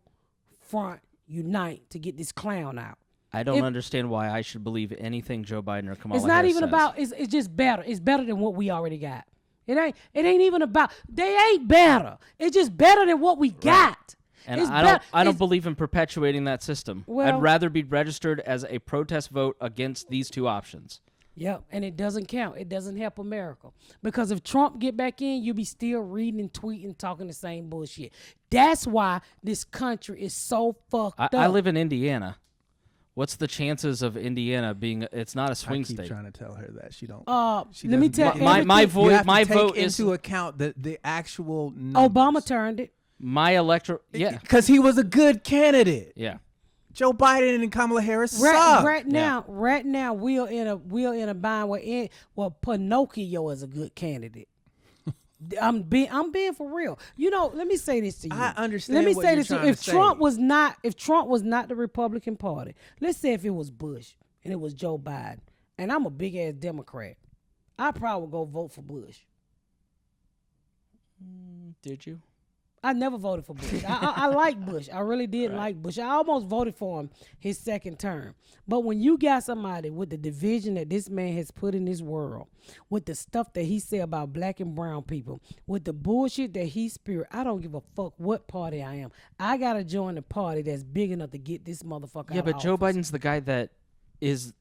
front, unite to get this clown out? I don't understand why I should believe anything Joe Biden or Kamala It's not Harris even says. about. It's just better. It's better than what we already got. It ain't even about. They ain't better. It's just better than what we got. And It's I don't believe in perpetuating that system. Well- I'd rather be registered as a protest vote against these two options. Yep, and it doesn't count. It doesn't help America. Because if Trump get back in, you'll be still reading and tweeting, talking the same bullshit. That's why this country is so fucked up. I live in Indiana. What's the chances of Indiana being? It's not a I swing keep state. trying to tell her that she don't. let me doesn't tell get- My everything- You vote. have to My take vote is into account the actual numbers. Obama turned it. my electoral. Yeah, because he was a good candidate. yeah. Joe Biden and Kamala Harris Right, suck. right now, we're in a bind where Pinocchio is a good candidate. I'm being for real. You know, let me say this to you. I understand Let me what say you're this to you. trying If to Trump say. was not the Republican Party, let's say if it was Bush and it was Joe Biden, and I'm a big ass Democrat, I probably would go vote for Bush. Did you? I never voted for Bush. I like Bush. I really did like Bush. I almost voted for him his second term. But when you got somebody with the division that this man has put in this world, with the stuff that he said about black and brown people, with the bullshit that he spewed, I don't give a fuck what party I am. I got to join the party that's big enough to get this motherfucker Yeah, out but of Joe office. Biden's the guy that is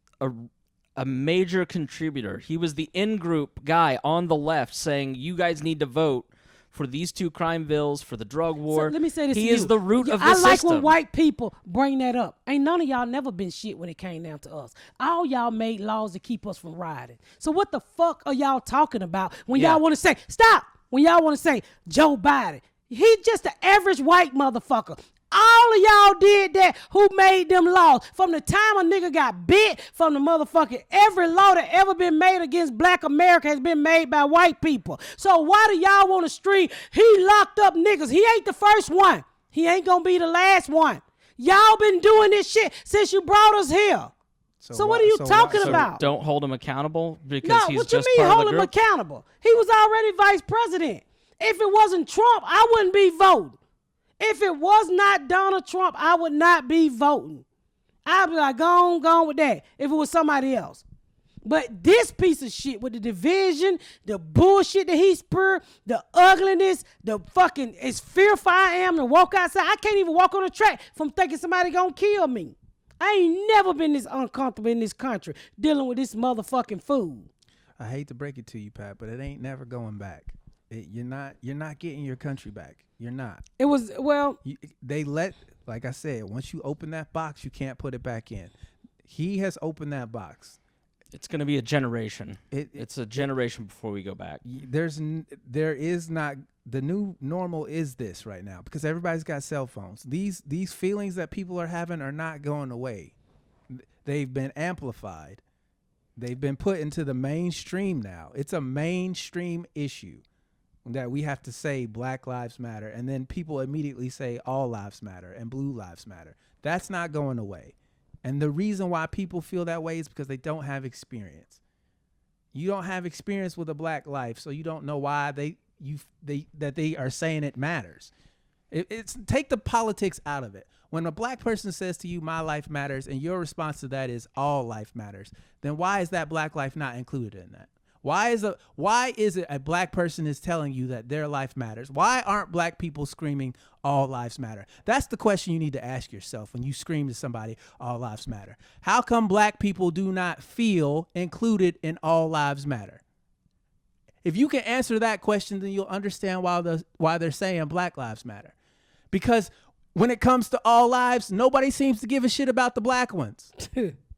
a major contributor. He was the in-group guy on the left saying, you guys need to vote for these two crime bills, for the drug war. So let me say this He to is you. the root Yeah, of the I like system. when white people bring that up. Ain't none of y'all never been shit when it came down to us. All y'all made laws to keep us from rioting. So what the fuck are y'all talking about when Yeah. y'all want to say, stop, when y'all want to say Joe Biden? He just an average white motherfucker. All of y'all did that. Who made them laws? From the time a nigga got bit, from the motherfucking every law that ever been made against black America has been made by white people. So why do y'all want to stream? He locked up niggas. He ain't the first one. He ain't gonna be the last one. Y'all been doing this shit since you brought us here. So what are you talking So about? don't hold him accountable because No, he's what you just mean part hold of him the group? accountable? He was already vice president. If it wasn't Trump, I wouldn't be voting. If it was not Donald Trump, I would not be voting. I'd be like, go on with that if it was somebody else. But this piece of shit with the division, the bullshit that he spurred, the ugliness, the fucking, as fearful I am to walk outside. I can't even walk on the track from thinking somebody gonna kill me. I ain't never been this uncomfortable in this country dealing with this motherfucking food. I hate to break it to you, Pat, but it ain't never going back. You're not getting your country back. You're not. It was, well, Like I said, once you open that box, you can't put it back in. He has opened that box. It's going to be a generation. It- It's a generation before we go back. There is not, the new normal is this right now because everybody's got cell phones. These feelings that people are having are not going away. They've been amplified. They've been put into the mainstream now. It's a mainstream issue that we have to say Black Lives Matter, and then people immediately say all lives matter and blue lives matter. That's not going away. And the reason why people feel that way is because they don't have experience. You don't have experience with a black life, so you don't know why they are saying it matters. It's take the politics out of it. When a black person says to you, my life matters, and your response to that is all life matters, then why is that black life not included in that? Why is it a black person is telling you that their life matters? Why aren't black people screaming all lives matter? That's the question you need to ask yourself when you scream to somebody, all lives matter. How come black people do not feel included in all lives matter? If you can answer that question, then you'll understand why they're saying Black Lives Matter. Because when it comes to all lives, nobody seems to give a shit about the black ones.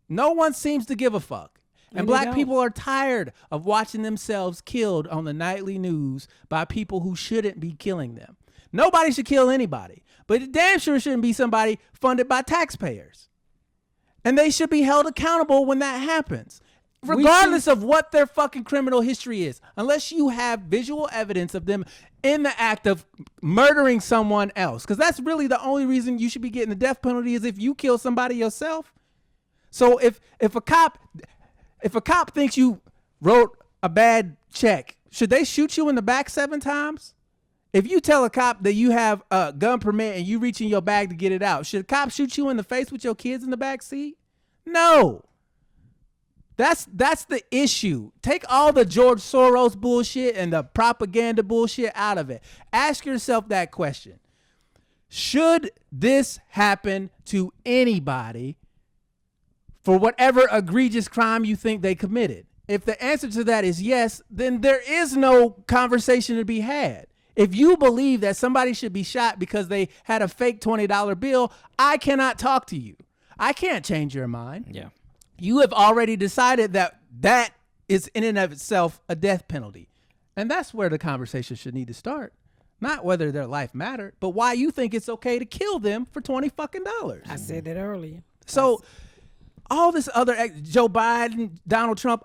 No one seems to give a fuck. And And they black don't. people are tired of watching themselves killed on the nightly news by people who shouldn't be killing them. Nobody should kill anybody, but it damn sure shouldn't be somebody funded by taxpayers. And they should be held accountable when that happens, regardless of what their fucking criminal history is. Unless you have visual evidence of them in the act of murdering someone else. Because that's really the only reason you should be getting the death penalty is if you kill somebody yourself. So if a cop thinks you wrote a bad check, should they shoot you in the back 7 times? If you tell a cop that you have a gun permit and you reach in your bag to get it out, should a cop shoot you in the face with your kids in the back seat? No. That's the issue. Take all the George Soros bullshit and the propaganda bullshit out of it. Ask yourself that question. Should this happen to anybody for whatever egregious crime you think they committed? If the answer to that is yes, then there is no conversation to be had. If you believe that somebody should be shot because they had a fake $20 bill, I cannot talk to you. I can't change your mind. Yeah. You have already decided that is in and of itself a death penalty. And that's where the conversation should need to start. Not whether their life mattered, but why you think it's okay to kill them for $20 fucking dollars. I said that earlier. So all this other Joe Biden, Donald Trump,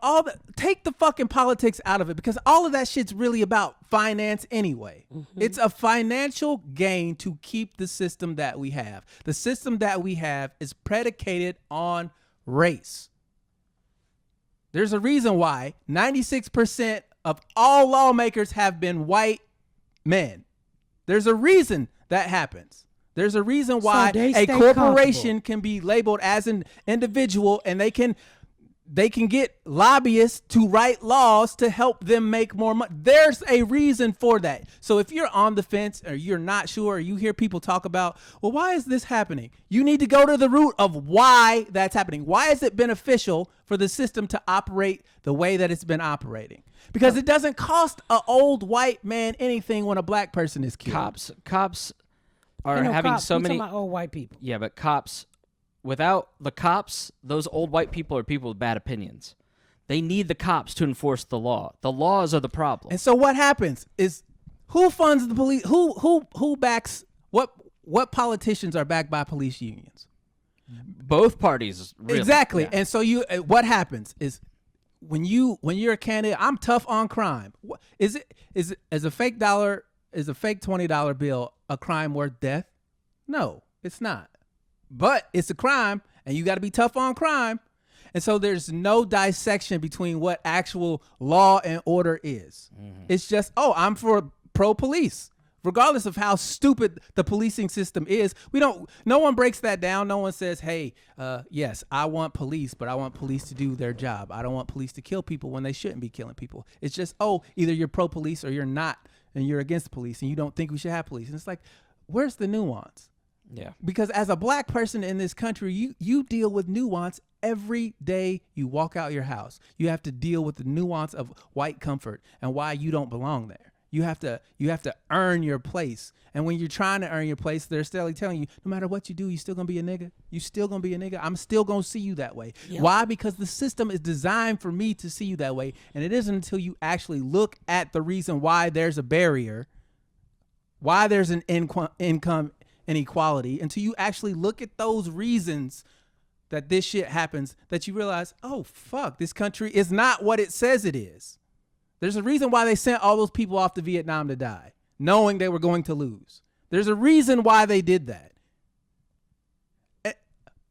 take the fucking politics out of it, because all of that shit's really about finance anyway. Mm-hmm. It's a financial gain to keep the system that we have. The system that we have is predicated on race. There's a reason why 96% of all lawmakers have been white men. There's a reason that happens. There's a reason why a corporation can be labeled as an individual, and they can get lobbyists to write laws to help them make more money. There's a reason for that. So if you're on the fence or you're not sure, or you hear people talk about, well, why is this happening? You need to go to the root of why that's happening. Why is it beneficial for the system to operate the way that it's been operating? Because it doesn't cost an old white man anything when a black person is killed. Cops are having so many old white people. Yeah, but cops, without the cops, those old white people are people with bad opinions. They need the cops to enforce the law. The laws are the problem. And so what happens is, who funds the police? Who backs what politicians are backed by police unions? Both parties, really. Exactly. Yeah. And so what happens is, when you're a candidate, I'm tough on crime. Is a fake $20 bill a crime worth death? No, it's not. But it's a crime, and you got to be tough on crime. And so there's no dissection between what actual law and order is. Mm-hmm. It's just, I'm for pro-police. Regardless of how stupid the policing system is, no one breaks that down. No one says, hey, yes, I want police, but I want police to do their job. I don't want police to kill people when they shouldn't be killing people. It's just, either you're pro-police or you're not, and you're against the police, and you don't think we should have police. And it's like, where's the nuance? Yeah. Because as a black person in this country, you deal with nuance every day you walk out your house. You have to deal with the nuance of white comfort and why you don't belong there. You have to earn your place. And when you're trying to earn your place, they're still telling you, no matter what you do, you still gonna be a nigga. You still gonna be a nigga. I'm still gonna see you that way. Yep. Why? Because the system is designed for me to see you that way. And it isn't until you actually look at the reason why there's a barrier, why there's an income inequality, until you actually look at those reasons that this shit happens, that you realize, oh fuck, this country is not what it says it is. There's a reason why they sent all those people off to Vietnam to die, knowing they were going to lose. There's a reason why they did that.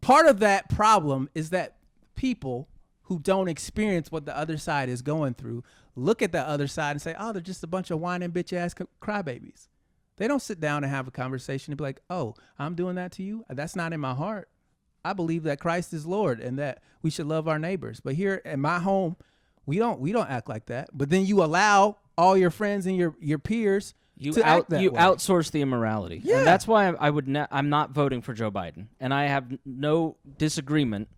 Part of that problem is that people who don't experience what the other side is going through look at the other side and say, they're just a bunch of whining bitch ass crybabies. They don't sit down and have a conversation and be like, I'm doing that to you? That's not in my heart. I believe that Christ is Lord and that we should love our neighbors. But here in my home, we don't act like that. But then you allow all your friends and your peers to act that way. Outsource the immorality. Yeah. And that's why I'm not voting for Joe Biden. And I have no disagreement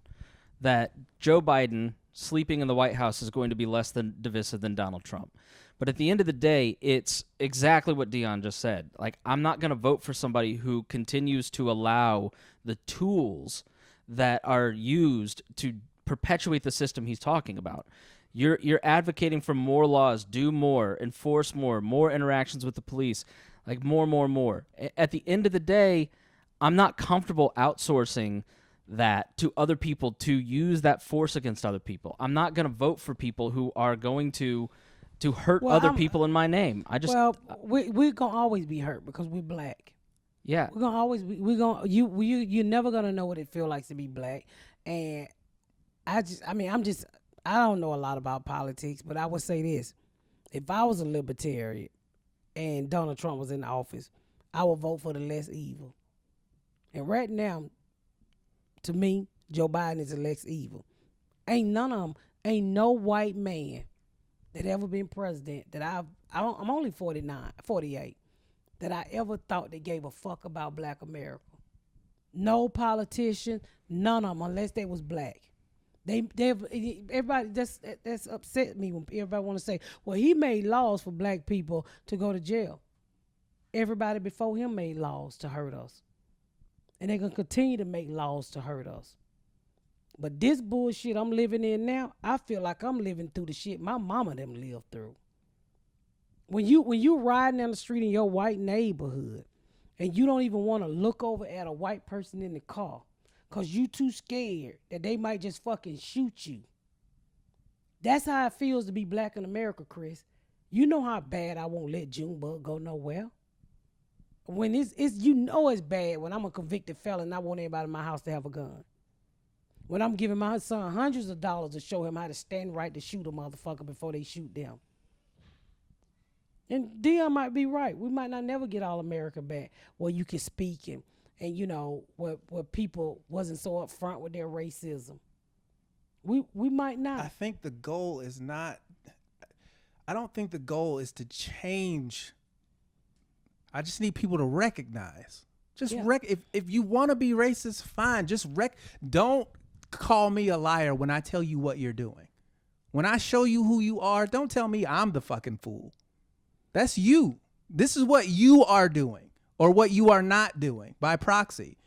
that Joe Biden sleeping in the White House is going to be less than divisive than Donald Trump. But at the end of the day, it's exactly what Dion just said. Like, I'm not going to vote for somebody who continues to allow the tools that are used to perpetuate the system he's talking about. You're advocating for more laws, do more, enforce more interactions with the police, like more. At the end of the day, I'm not comfortable outsourcing that to other people to use that force against other people. I'm not going to vote for people who are going to hurt other people in my name. We're gonna always be hurt because we're black. Yeah, we're gonna always be. You're never gonna know what it feels like to be black. And I don't know a lot about politics, but I would say this: if I was a libertarian and Donald Trump was in office, I would vote for the less evil. And right now, to me, Joe Biden is the next evil. Ain't none of them. Ain't no white man that ever been president that I'm only 49, 48, that I ever thought they gave a fuck about black America. No politician, none of them, unless they was black. Everybody that's upset me when everybody want to say, well, he made laws for black people to go to jail. Everybody before him made laws to hurt us, and they're gonna continue to make laws to hurt us. But this bullshit I'm living in now, I feel like I'm living through the shit my mama them lived through. When you riding down the street in your white neighborhood, and you don't even want to look over at a white person in the car, because you too scared that they might just fucking shoot you. That's how it feels to be black in America, Chris. You know how bad I won't let Junebug go nowhere. When it's you know it's bad when I'm a convicted felon and I want everybody in my house to have a gun. When I'm giving my son hundreds of dollars to show him how to stand right to shoot a motherfucker before they shoot them. And Dion might be right. We might not never get all America back where you can speak and you know, where people wasn't so upfront with their racism. We might not. I think the goal is not, I don't think the goal is to change. I just need people to recognize. Just if you want to be racist, fine. Just don't call me a liar when I tell you what you're doing. When I show you who you are, don't tell me I'm the fucking fool. That's you. This is what you are doing or what you are not doing by proxy.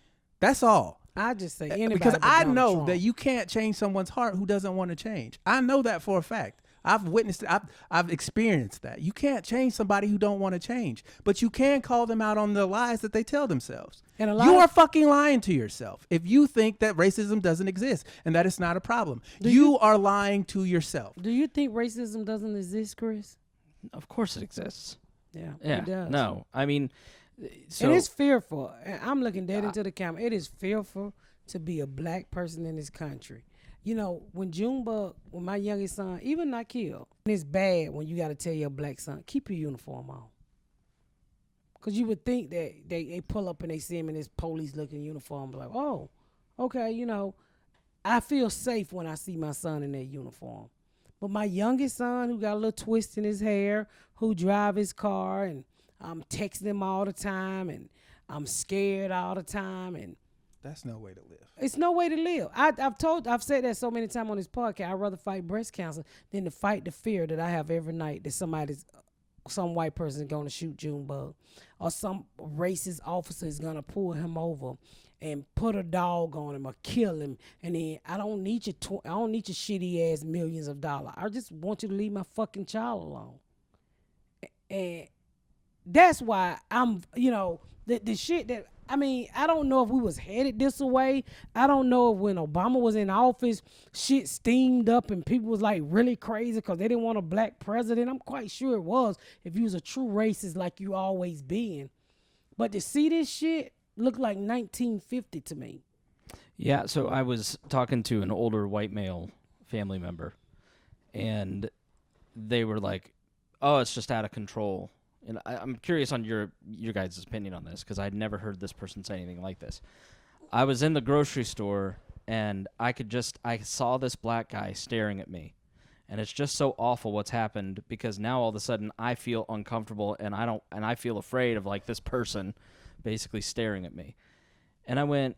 That's all. I just say anybody because but I Donald know Trump. that you can't change someone's heart who doesn't want to change. I know that for a fact. I've witnessed it. I've experienced that. You can't change somebody who don't want to change, but you can call them out on the lies that they tell themselves. And you are fucking lying to yourself if you think that racism doesn't exist and that it's not a problem. You are lying to yourself. Do you think racism doesn't exist, Chris? Of course it exists. Yeah, Yeah. it does. No, I mean, so and it's fearful. And I'm looking dead into the camera. It is fearful to be a black person in this country. You know, when my youngest son, even not killed, it's bad when you got to tell your black son, keep your uniform on. Because you would think that they pull up and they see him in this police-looking uniform, like, oh, okay, you know, I feel safe when I see my son in that uniform. But my youngest son, who got a little twist in his hair, who drive his car, and I'm texting him all the time, and I'm scared all the time, and that's no way to live. It's no way to live. I've said that so many times on this podcast. I'd rather fight breast cancer than to fight the fear that I have every night that some white person is going to shoot Junebug, or some racist officer is going to pull him over and put a dog on him or kill him. And then I don't need your shitty ass millions of dollars. I just want you to leave my fucking child alone. And that's why I'm, you know, the shit that. I mean, I don't know if we was headed this way. I don't know if when Obama was in office, shit steamed up and people was like really crazy because they didn't want a black president. I'm quite sure it was if you was a true racist like you always been. But to see this shit look like 1950 to me. Yeah, so I was talking to an older white male family member, and they were like, oh, it's just out of control. And I'm curious on your guys' opinion on this, because I'd never heard this person say anything like this. I was in the grocery store, and I saw this black guy staring at me. And it's just so awful what's happened, because now all of a sudden I feel uncomfortable, and I feel afraid of like this person basically staring at me. And I went,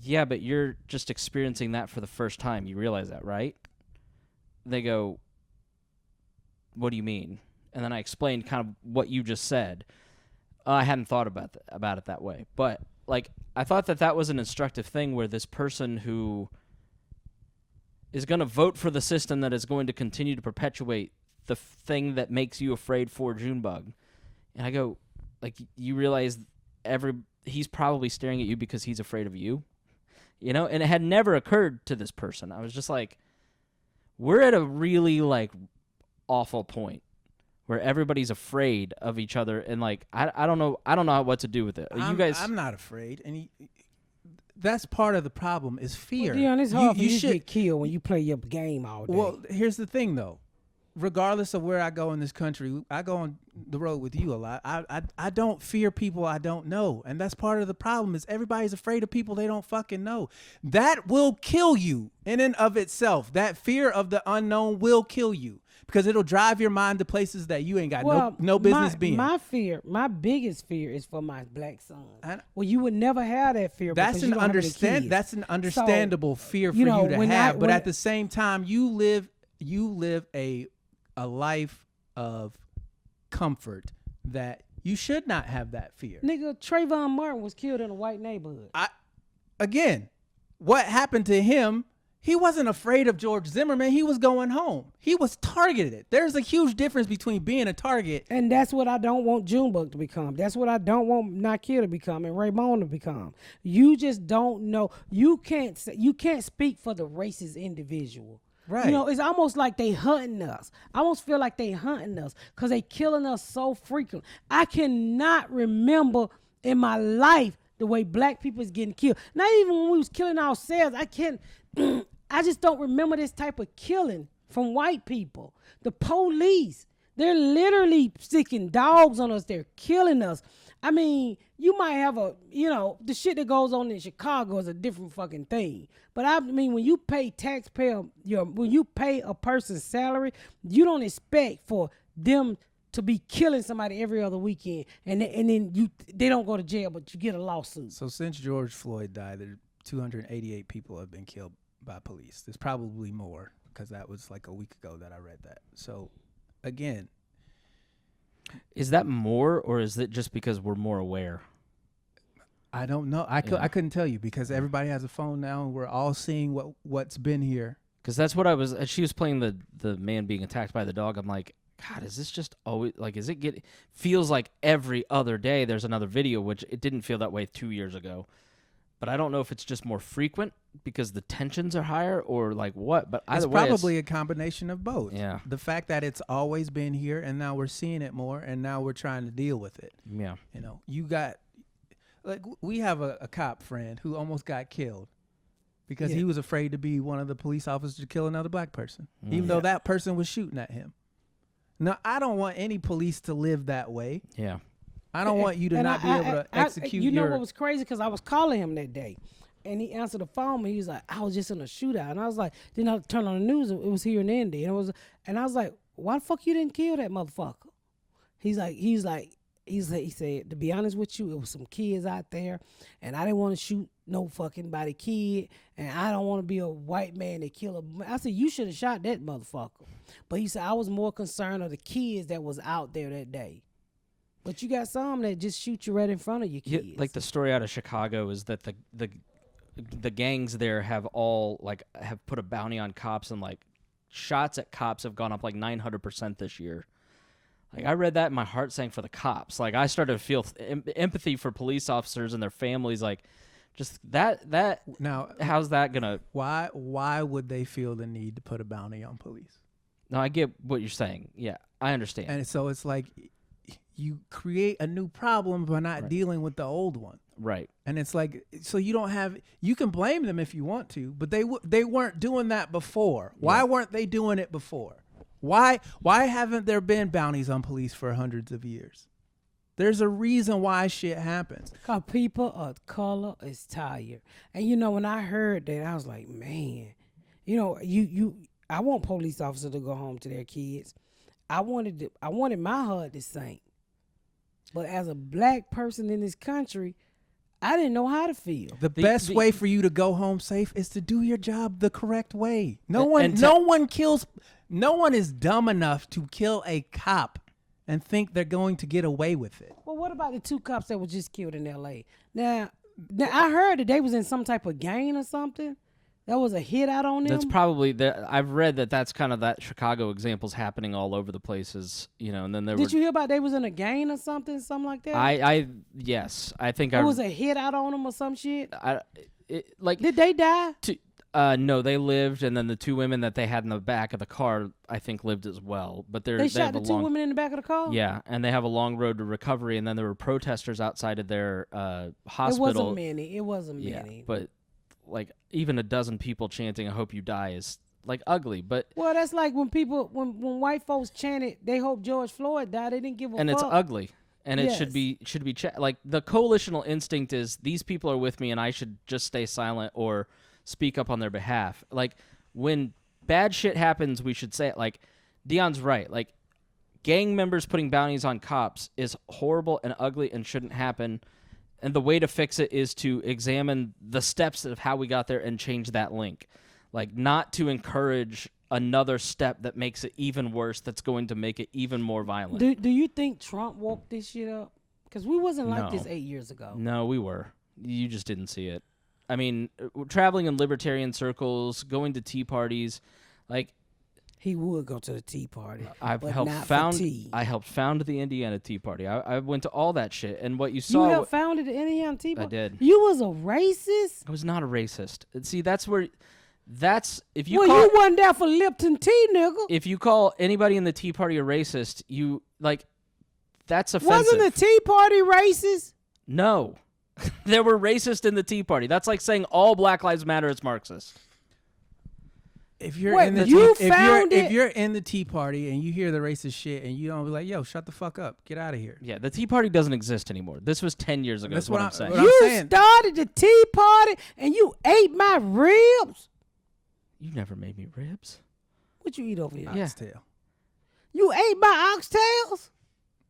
yeah, but you're just experiencing that for the first time. You realize that, right? They go, what do you mean? And then I explained kind of what you just said. I hadn't thought about it that way. But, like, I thought that was an instructive thing where this person who is going to vote for the system that is going to continue to perpetuate the thing that makes you afraid for Junebug. And I go, like, you realize he's probably staring at you because he's afraid of you? You know? And it had never occurred to this person. I was just like, we're at a really, like, awful point where everybody's afraid of each other, and like I don't know what to do with it. I'm not afraid, and that's part of the problem is fear. Well, Dion, it's hard for you to get killed when you play your game all day. Well, here's the thing though. Regardless of where I go in this country, I go on the road with you a lot. I don't fear people I don't know, and that's part of the problem. Is everybody's afraid of people they don't fucking know. That will kill you in and of itself. That fear of the unknown will kill you because it'll drive your mind to places that you ain't got no business being. My biggest fear is for my black son. Well, you would never have that fear. That's an understandable fear for you to have, but at the same time, you live a life of comfort that you should not have that fear. Nigga, Trayvon Martin was killed in a white neighborhood. Again, what happened to him? He wasn't afraid of George Zimmerman. He was going home. He was targeted. There's a huge difference between being a target. And that's what I don't want Junebug to become. That's what I don't want Nakia to become and Raymond to become. You just don't know. You can't speak for the racist individual. Right. You know, it's almost like they hunting us. I almost feel like they hunting us because they killing us so frequent. I cannot remember in my life the way black people is getting killed. Not even when we was killing ourselves. I just don't remember this type of killing from white people. The police, they're literally sticking dogs on us. They're killing us. I mean, you might have the shit that goes on in Chicago is a different fucking thing. But I mean, when you pay when you pay a person's salary, you don't expect for them to be killing somebody every other weekend, and then they don't go to jail, but you get a lawsuit. So since George Floyd died, there 288 people have been killed by police. There's probably more because that was like a week ago that I read that. So again, is that more, or is it just because we're more aware? I don't know. I couldn't tell you because everybody has a phone now, and we're all seeing what's been here. Because that's what I was. She was playing the man being attacked by the dog. I'm like, God, is this just always like? Feels like every other day there's another video, which it didn't feel that way 2 years ago. But I don't know if it's just more frequent because the tensions are higher or like what. But either way, it's probably a combination of both. Yeah. The fact that it's always been here and now we're seeing it more and now we're trying to deal with it. Yeah. You know, we have a cop friend who almost got killed because he was afraid to be one of the police officers to kill another black person, even though that person was shooting at him. Now, I don't want any police to live that way. Yeah. I don't want you to not be able to execute You know what was crazy? Because I was calling him that day, and he answered the phone, and he was like, I was just in a shootout. And I was like, then I turned on the news, and it was here in Indy. And I was like, why the fuck you didn't kill that motherfucker? He said, to be honest with you, it was some kids out there, and I didn't want to shoot no fucking body kid, and I don't want to be a white man that kill a. I said, you should have shot that motherfucker. But he said, I was more concerned of the kids that was out there that day. But you got some that just shoot you right in front of your kids. Yeah, like the story out of Chicago is that the gangs there have put a bounty on cops, and like shots at cops have gone up like 900% this year. Like I read that and my heart sank for the cops. Like I started to feel empathy for police officers and their families. Like just that now, how's that gonna? Why would they feel the need to put a bounty on police? No, I get what you're saying. Yeah, I understand. And so it's like you create a new problem by not dealing with the old one. Right. And it's like, so you can blame them if you want to, but they weren't doing that before. Yeah. Why weren't they doing it before? Why haven't there been bounties on police for hundreds of years? There's a reason why shit happens. Because people of color is tired. And when I heard that, I was like, man, I want police officers to go home to their kids. I wanted my heart to sink. But as a black person in this country, I didn't know how to feel. The best way for you to go home safe is to do your job the correct way. No one is dumb enough to kill a cop and think they're going to get away with it. Well, what about the 2 cops that were just killed in L.A.? Now I heard that they was in some type of gang or something. That was a hit out on them. That's probably I've read that's kind of that Chicago example's happening all over the places, and then Did you hear about they was in a gang or something like that? Yes, I think it was a hit out on them or some shit. Did they die? No, they lived, and then the 2 women that they had in the back of the car, I think, lived as well. But they shot the 2 women in the back of the car. Yeah, and they have a long road to recovery. And then there were protesters outside of their hospital. It wasn't many. Yeah, but like even a dozen people chanting "I hope you die" is like ugly. But Well, that's like when when white folks chanted, they hope George Floyd died. They didn't give a fuck. and it's ugly. And it should Yes. be like the coalitional instinct is these people are with me and I should just stay silent or speak up on their behalf. Like when bad shit happens, we should say it. Like Dion's right. Like gang members putting bounties on cops is horrible and ugly and shouldn't happen. And the way to fix it is to examine the steps of how we got there and change that link. Like not to encourage another step that makes it even worse, that's going to make it even more violent. Do you think Trump woke this shit up? Because we wasn't like this 8 years ago. No, we were. You just didn't see it. I mean, traveling in libertarian circles, going to tea parties, like He would go to the Tea Party. I helped found the Indiana Tea Party. I went to all that shit, and what you You saw. helped founded the Indiana Tea Party? I did. You was a racist? I was not a racist. See, that's where. That's if you Well, call. you wasn't there for Lipton tea, nigga. If you call anybody in the Tea Party a racist, you like. That's offensive. Wasn't the Tea Party racist? No. There were racists in the Tea Party. That's like saying all Black Lives Matter is Marxist. If you're Wait, in the you tea, found if it? you're in the Tea Party and you hear the racist shit and you don't be like, yo, shut the fuck up, get out of here. Yeah, the Tea Party doesn't exist anymore. This was 10 years ago. That's That's what what I'm saying. what I'm You saying. started the Tea Party and you ate my ribs? You never made me ribs. What you eat over here? Yeah. Oxtail. You ate my oxtails?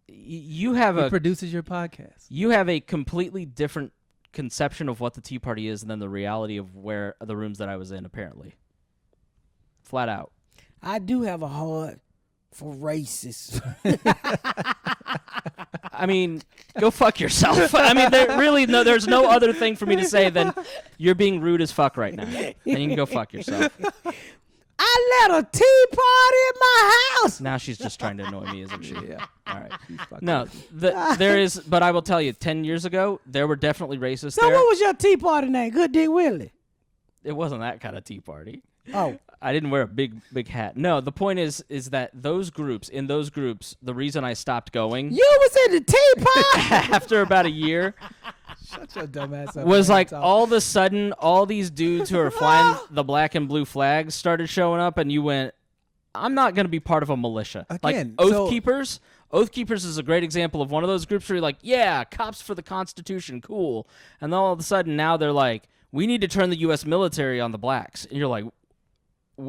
You have Who a produces your podcast? you have a completely different conception of what the Tea Party is than the reality of where the rooms that I was in. Apparently, flat out. I do have a heart for racists. I mean, go fuck yourself. I mean, there's no other thing for me to say than you're being rude as fuck right now, and you can go fuck yourself. I let a tea party in my house. Now she's just trying to annoy me, isn't she? Yeah. All right. Fucking- No, there is, but I will tell you, 10 years ago, there were definitely racists So there. what was your tea party name? Good Dick Willie. It wasn't that kind of tea party. Oh. I didn't wear a big hat. No, the point is that in those groups, the reason I stopped going You was in the tea party? after about a year Shut your dumb ass up. was man. like Talk. all of a sudden, all these dudes who are flying the black and blue flags started showing up, and you went, I'm not going to be part of a militia. Again, like so- Oath Keepers. Oath Keepers is a great example of one of those groups where you're like, yeah, cops for the Constitution, cool. And then all of a sudden now they're like, we need to turn the U.S. military on the blacks. And you're like,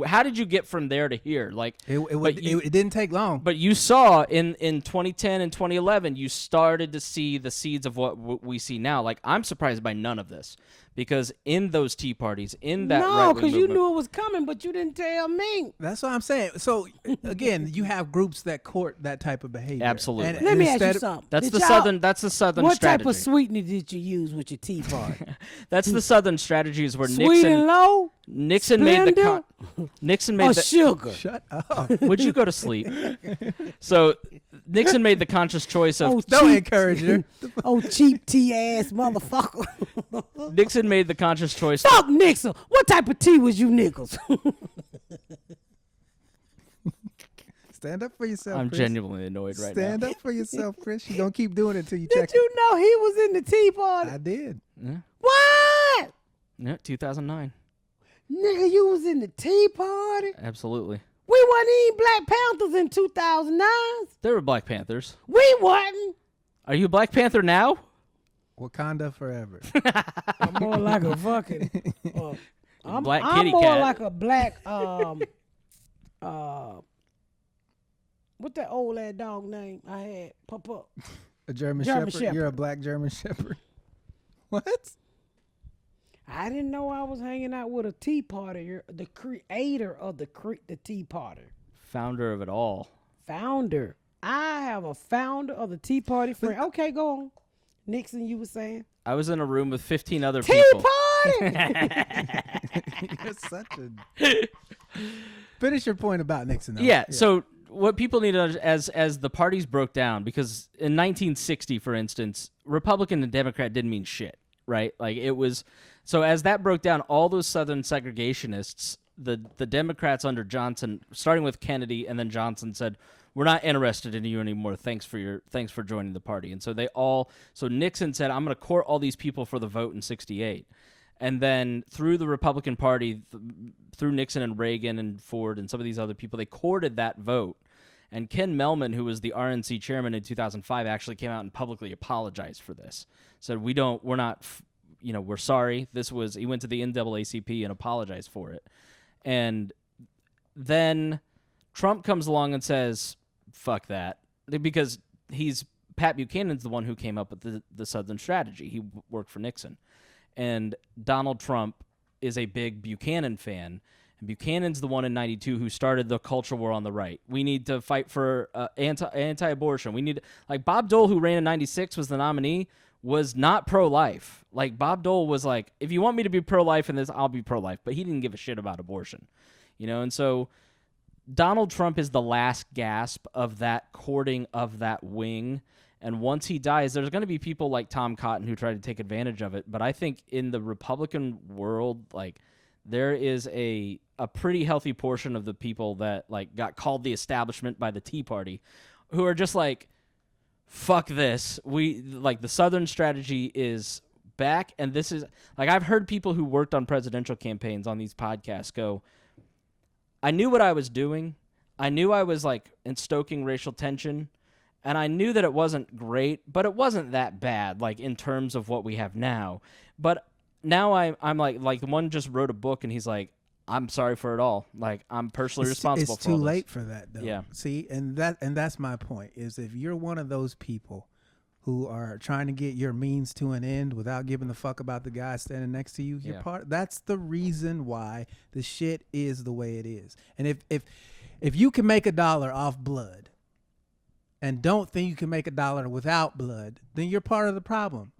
how did you get from there to here? Like, It didn't take long. but you saw in 2010 and 2011, you started to see the seeds of what we see now. Like, I'm surprised by none of this because in those tea parties, in that No, right-wing because you movement- knew it was coming, but you didn't tell me. That's what I'm saying. So again, you have groups that court that type of behavior. Absolutely. Let me ask instead you of- something. That's Did the y'all- southern. That's the southern What strategy. type of sweetener did you use with your tea party? That's the southern strategies where Sweet and low? Nixon made the Splenda? Nixon Or made the. sugar? Shut up. Would you go to sleep? So Nixon made the conscious choice of. Oh, Don't cheap- encourage her. Oh, cheap tea ass motherfucker. Nixon made the conscious choice. Fuck Nixon. What type of tea was you Nichols? Stand up for yourself. I'm Chris. genuinely annoyed right Stand now. up for yourself, Chris. You're gonna keep doing it until you check Did you know he was in the tea party? it. I did. Yeah, What? yeah, 2009. Nigga, you was in the tea party? Absolutely. We wasn't eating Black Panthers in 2009. There were Black Panthers. We wasn't. Are you a Black Panther now? Wakanda forever. I'm more like a fucking. I'm, Black I'm kitty more cat. like a black. What that old ass dog name I had? Pop up. A German German Shepherd. You're a Shepherd. black German Shepherd. What? I didn't know I was hanging out with a tea party. The creator of the tea party, Founder of it all. founder. I have a founder of the tea party friend. Okay, go on. Nixon, you were saying I was in a room with 15 other tea people. party. You're such a. Finish your point about Nixon. Though. Yeah, so what people need to understand as the parties broke down, because in 1960, for instance, Republican and Democrat didn't mean shit, right? Like it was. So as that broke down, all those Southern segregationists, the Democrats under Johnson, starting with Kennedy and then Johnson, said, "We're not interested in you anymore. Thanks for joining the party." And so so Nixon said, "I'm going to court all these people for the vote in '68." And then through the Republican Party, through Nixon and Reagan and Ford and some of these other people, they courted that vote. And Ken Mellman, who was the RNC chairman in 2005, actually came out and publicly apologized for this. Said, we're sorry. He went to the NAACP and apologized for it. And then Trump comes along and says, fuck that. Because Pat Buchanan's the one who came up with the Southern strategy. He worked for Nixon. And Donald Trump is a big Buchanan fan. And Buchanan's the one in 92 who started the culture war on the right. We need to fight for anti-abortion. We need, like, Bob Dole, who ran in 96, was the nominee, was not pro-life. Like, Bob Dole was like, if you want me to be pro-life in this, I'll be pro-life. But he didn't give a shit about abortion. And so Donald Trump is the last gasp of that courting of that wing. And once he dies, there's going to be people like Tom Cotton who try to take advantage of it. But I think in the Republican world, like, there is a pretty healthy portion of the people that, like, got called the establishment by the Tea Party who are just like, fuck this. The Southern strategy is back. And this is, like, I've heard people who worked on presidential campaigns on these podcasts go, I knew what I was doing. I knew I was, like, stoking racial tension. And I knew that it wasn't great, but it wasn't that bad, like, in terms of what we have now. But now I'm like one just wrote a book, and he's like, I'm sorry for it all. Like, I'm personally responsible for It's too all this. late for that, though. Yeah. See, and that's my point, is if you're one of those people who are trying to get your means to an end without giving a fuck about the guy standing next to you, that's the reason why the shit is the way it is. And if you can make $1 off blood, and don't think you can make $1 without blood, then you're part of the problem.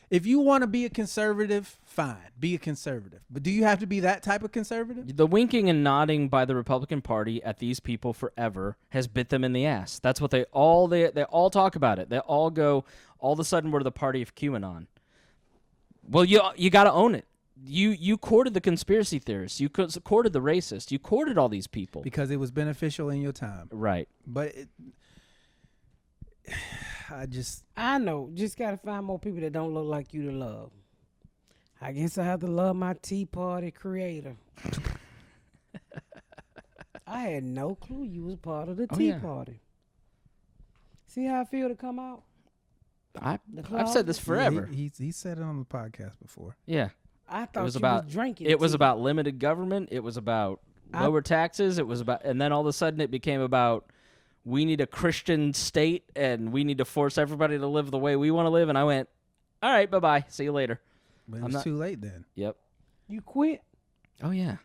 If you want to be a conservative, fine, be a conservative. But do you have to be that type of conservative? The winking and nodding by the Republican Party at these people forever has bit them in the ass. That's what they all talk about it. They all go, all of a sudden we're the party of QAnon. Well, you got to own it. You courted the conspiracy theorists. You courted the racists. You courted all these people. Because it was beneficial in your time. Right. But I know. Just got to find more people that don't look like you to love. I guess I have to love my Tea Party creator. I had no clue you was part of the Tea Party. See how I feel to come out? I've said this forever. He said it on the podcast before. Yeah. I thought It was you about was drinking It was tea. about limited government. It was about lower taxes. It was about, and then all of a sudden it became about, we need a Christian state and we need to force everybody to live the way we want to live. And I went, all right, bye-bye. See you later. But it was too late then. Yep. You quit? Oh, yeah.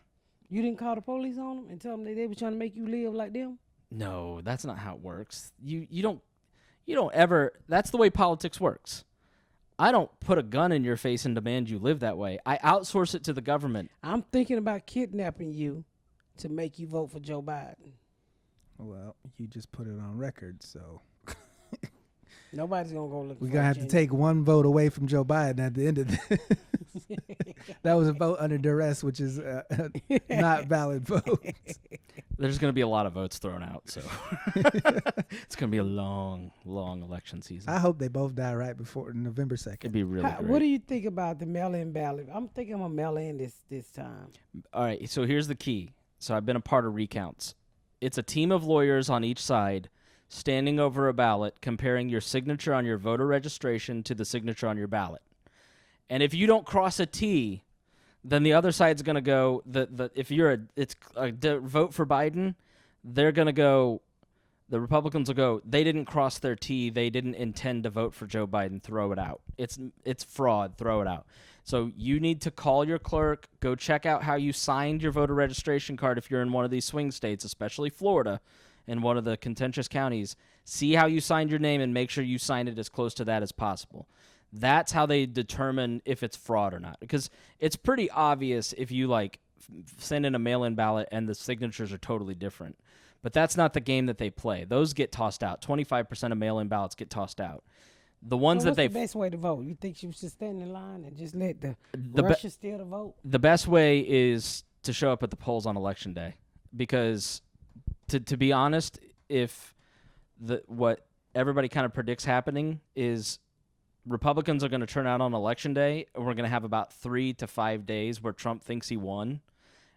You didn't call the police on them and tell them that they were trying to make you live like them? No, that's not how it works. You don't ever, that's the way politics works. I don't put a gun in your face and demand you live that way. I outsource it to the government. I'm thinking about kidnapping you to make you vote for Joe Biden. Well, you just put it on record, so Nobody's going to go look for we're going to have to take one vote away from Joe Biden at the end of this. That was a vote under duress, which is not valid vote. There's going to be a lot of votes thrown out, so it's going to be a long, long election season. I hope they both die right before November 2nd. It'd be really great. What do you think about the mail-in ballot? I'm thinking I'm going to mail in this time. All right, so here's the key. So I've been a part of recounts. It's a team of lawyers on each side standing over a ballot, comparing your signature on your voter registration to the signature on your ballot. And if you don't cross a T, then the other side's going to go, if you're vote for Biden, they're going to go, the Republicans will go, they didn't cross their T, they didn't intend to vote for Joe Biden, throw it out. It's fraud, throw it out. So you need to call your clerk, go check out how you signed your voter registration card if you're in one of these swing states, especially Florida, in one of the contentious counties. See how you signed your name and make sure you sign it as close to that as possible. That's how they determine if it's fraud or not. Because it's pretty obvious if you send in a mail-in ballot and the signatures are totally different. But that's not the game that they play. Those get tossed out. 25% of mail-in ballots get tossed out. The ones so that they what's the best way to vote? You think you should stand in line and just let the Russians steal the vote? The best way is to show up at the polls on Election Day. Because to be honest, if what everybody kind of predicts happening is Republicans are going to turn out on election day, and we're going to have about 3 to 5 days where Trump thinks he won,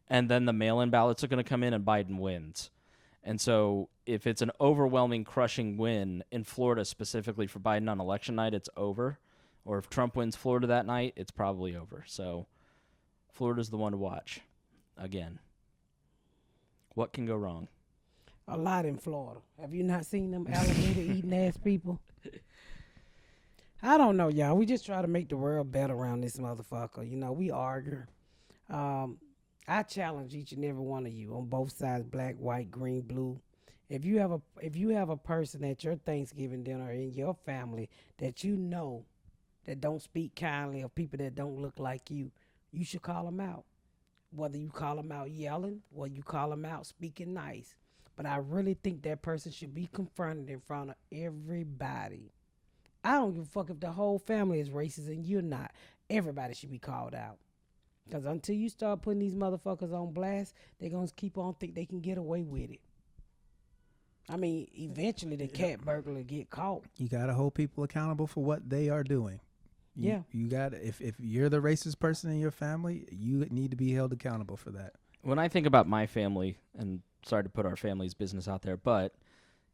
and then the mail-in ballots are going to come in and Biden wins. And so if it's an overwhelming, crushing win in Florida specifically for Biden on election night, it's over. Or if Trump wins Florida that night, it's probably over. So Florida's the one to watch. Again, what can go wrong? A lot in Florida. Have you not seen them alligator eating ass people? I don't know, y'all. We just try to make the world better around this motherfucker. You know, we argue. I challenge each and every one of you on both sides, black, white, green, blue. If you have a person at your Thanksgiving dinner in your family that you know that don't speak kindly of people that don't look like you, you should call them out. Whether you call them out yelling or you call them out speaking nice. But I really think that person should be confronted in front of everybody. I don't give a fuck if the whole family is racist and you're not. Everybody should be called out. Because until you start putting these motherfuckers on blast, they're going to keep on think they can get away with it. I mean, eventually the cat burglar get caught. You got to hold people accountable for what they are doing. You got if you're the racist person in your family, you need to be held accountable for that. When I think about my family, and sorry to put our family's business out there, but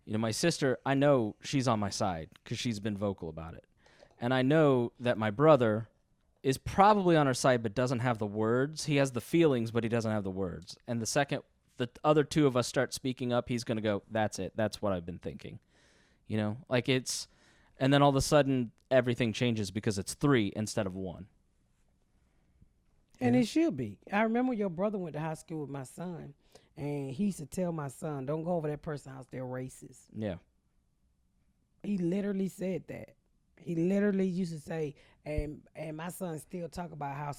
you know, my sister, I know she's on my side because she's been vocal about it. And I know that my brother is probably on our side but doesn't have the words. He has the feelings, but he doesn't have the words. And the second the other two of us start speaking up, he's going to go, that's it. That's what I've been thinking. You know, like it's, and then all of a sudden everything changes because it's 3 instead of 1. And it should be. I remember your brother went to high school with my son, and he used to tell my son, don't go over that person's house, they're racist. Yeah. He literally said that. He literally used to say, and my son still talk about how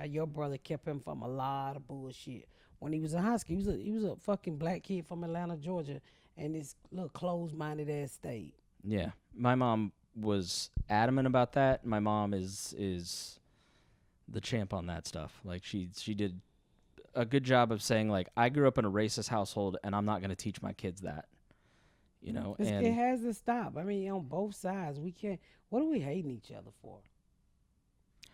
your brother kept him from a lot of bullshit. When he was in high school, he was a fucking black kid from Atlanta, Georgia, and this little closed-minded ass state. Yeah. My mom was adamant about that. My mom is the champ on that stuff. Like she did a good job of saying, like, I grew up in a racist household and I'm not going to teach my kids that. You know, and it has to stop. I mean, on both sides, we can't. What are we hating each other for?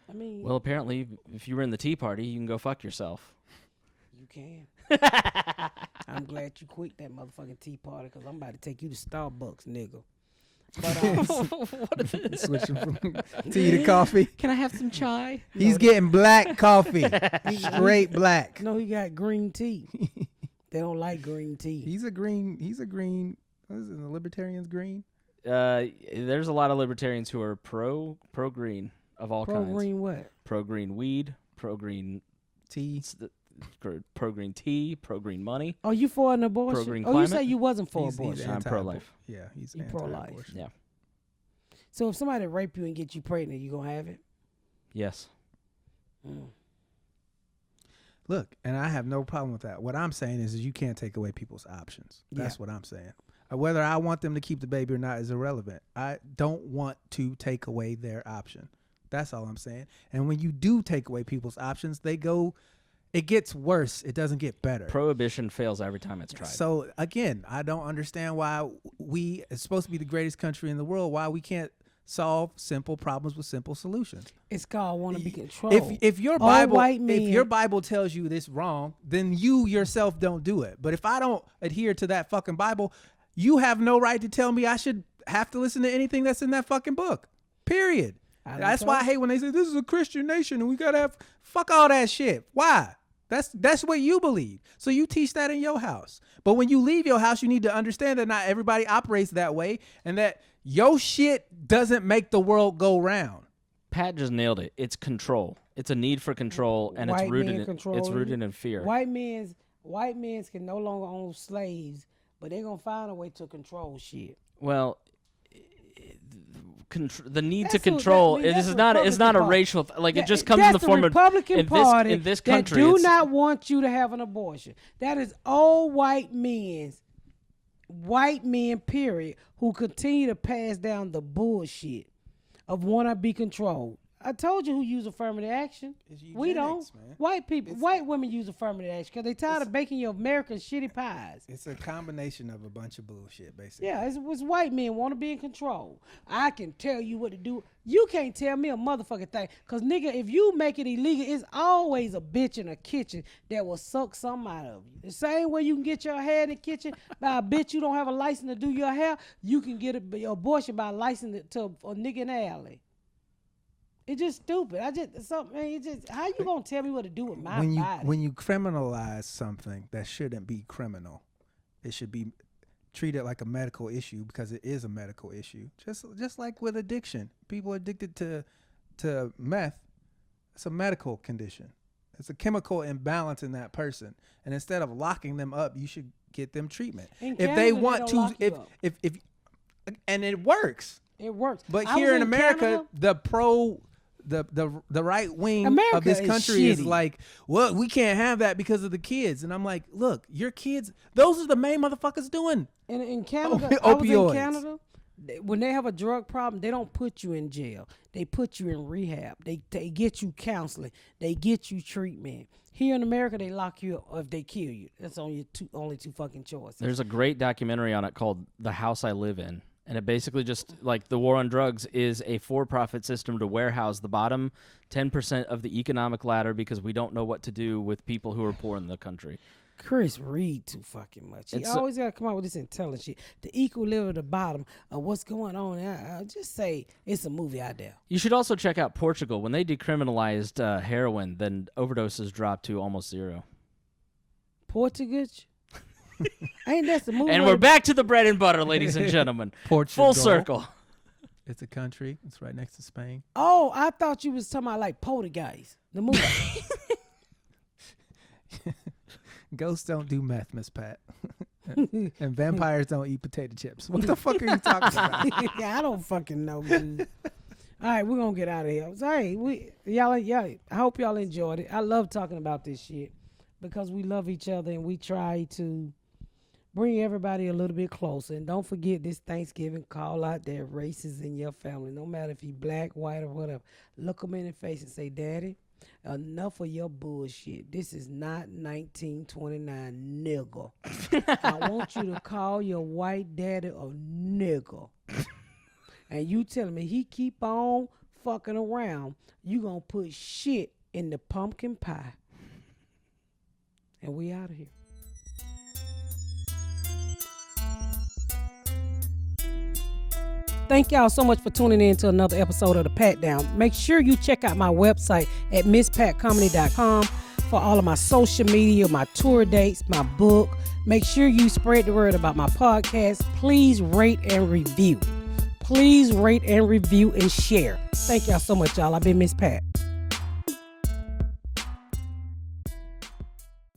I mean, well, apparently, if you were in the Tea Party, you can go fuck yourself. You can. I'm glad you quit that motherfucking Tea Party because I'm about to take you to Starbucks, nigga. But Switching from tea to coffee. Can I have some chai? He's getting black coffee, straight black. No, he got green tea. They don't like green tea. He's a green. What is it? The libertarians green? There's a lot of libertarians who are pro green of all kinds. Pro green what? Pro green weed, pro green tea, pro green tea, pro green money. Oh, you for an abortion? Pro-green you climate? say you wasn't for He's abortion. I'm pro-life. Yeah, he's You pro-life. anti-abortion. Yeah. So if somebody rape you and get you pregnant, you gonna have it? Yes. Mm. Look, and I have no problem with that. What I'm saying is you can't take away people's options. That's what I'm saying. Whether I want them to keep the baby or not is irrelevant. I don't want to take away their option. That's all I'm saying. And when you do take away people's options, it gets worse. It doesn't get better. Prohibition fails every time it's tried. So again, I don't understand why it's supposed to be the greatest country in the world, why we can't solve simple problems with simple solutions. It's called want to be controlled. If your Bible tells you this wrong, then you yourself don't do it. But if I don't adhere to that fucking Bible, you have no right to tell me I should have to listen to anything that's in that fucking book. Period. That's why I hate when they say this is a Christian nation and we gotta have fuck all that shit. Why? That's what you believe. So you teach that in your house. But when you leave your house, you need to understand that not everybody operates that way and that your shit doesn't make the world go round. Pat just nailed it. It's control. It's a need for control, and it's rooted in fear. White men can no longer own slaves, but they're gonna find a way to control shit. Well, the need to control it's not a racial it just comes in the form of Republican Party in this country that do not want you to have an abortion. That is all white men, period, who continue to pass down the bullshit of want to be controlled. I told you who use affirmative action. It's We don't. eugenics, man. White people, It's- white women use affirmative action because they tired of baking your American shitty pies. It's a combination of a bunch of bullshit, basically. Yeah, it's white men want to be in control. I can tell you what to do. You can't tell me a motherfucking thing. Because, nigga, if you make it illegal, it's always a bitch in a kitchen that will suck something out of you. The same way you can get your hair in the kitchen by a bitch you don't have a license to do your hair, you can get an abortion by a license to a nigga in the alley. It's just stupid. How you gonna tell me what to do with my body? When you criminalize something that shouldn't be criminal, it should be treated like a medical issue because it is a medical issue. Just like with addiction, people addicted to meth, it's a medical condition. It's a chemical imbalance in that person, and instead of locking them up, you should get them treatment. If they want to, if and it works. It works. But here in America, the right wing of this country is like, well, we can't have that because of the kids. And I'm like, look, your kids, those are the main motherfuckers doing. In Canada, I was in Canada. When they have a drug problem, they don't put you in jail. They put you in rehab. They get you counseling. They get you treatment. Here in America, they lock you up if they kill you. That's only two fucking choices. There's a great documentary on it called The House I Live In. And it basically just, like, the war on drugs is a for-profit system to warehouse the bottom 10% of the economic ladder because we don't know what to do with people who are poor in the country. Chris read too fucking much. He always got to come out with this intelligent shit. The equal live at the bottom of what's going on. I'll just say it's a movie out there. You should also check out Portugal. When they decriminalized heroin, then overdoses dropped to almost zero. Portuguese? Ain't that the movie? And we're back to the bread and butter, ladies and gentlemen. Portugal. Full circle. It's a country. It's right next to Spain. Oh, I thought you was talking about like Poltergeist, the movie. Ghosts don't do meth, Miss Pat. And vampires don't eat potato chips. What the fuck are you talking about? Yeah, I don't fucking know, dude. All right, we're gonna get out of here. Sorry, y'all. I hope y'all enjoyed it. I love talking about this shit because we love each other and we try to bring everybody a little bit closer. And don't forget this Thanksgiving, call out their races in your family, no matter if you black, white, or whatever. Look them in the face and say, Daddy, enough of your bullshit. This is not 1929, nigga. I want you to call your white daddy a nigga. And you telling me he keep on fucking around, you gonna put shit in the pumpkin pie. And we out of here. Thank y'all so much for tuning in to another episode of The Pat Down. Make sure you check out my website at misspatcomedy.com for all of my social media, my tour dates, my book. Make sure you spread the word about my podcast. Please rate and review. Please rate and review and share. Thank y'all so much, y'all. I've been Miss Pat.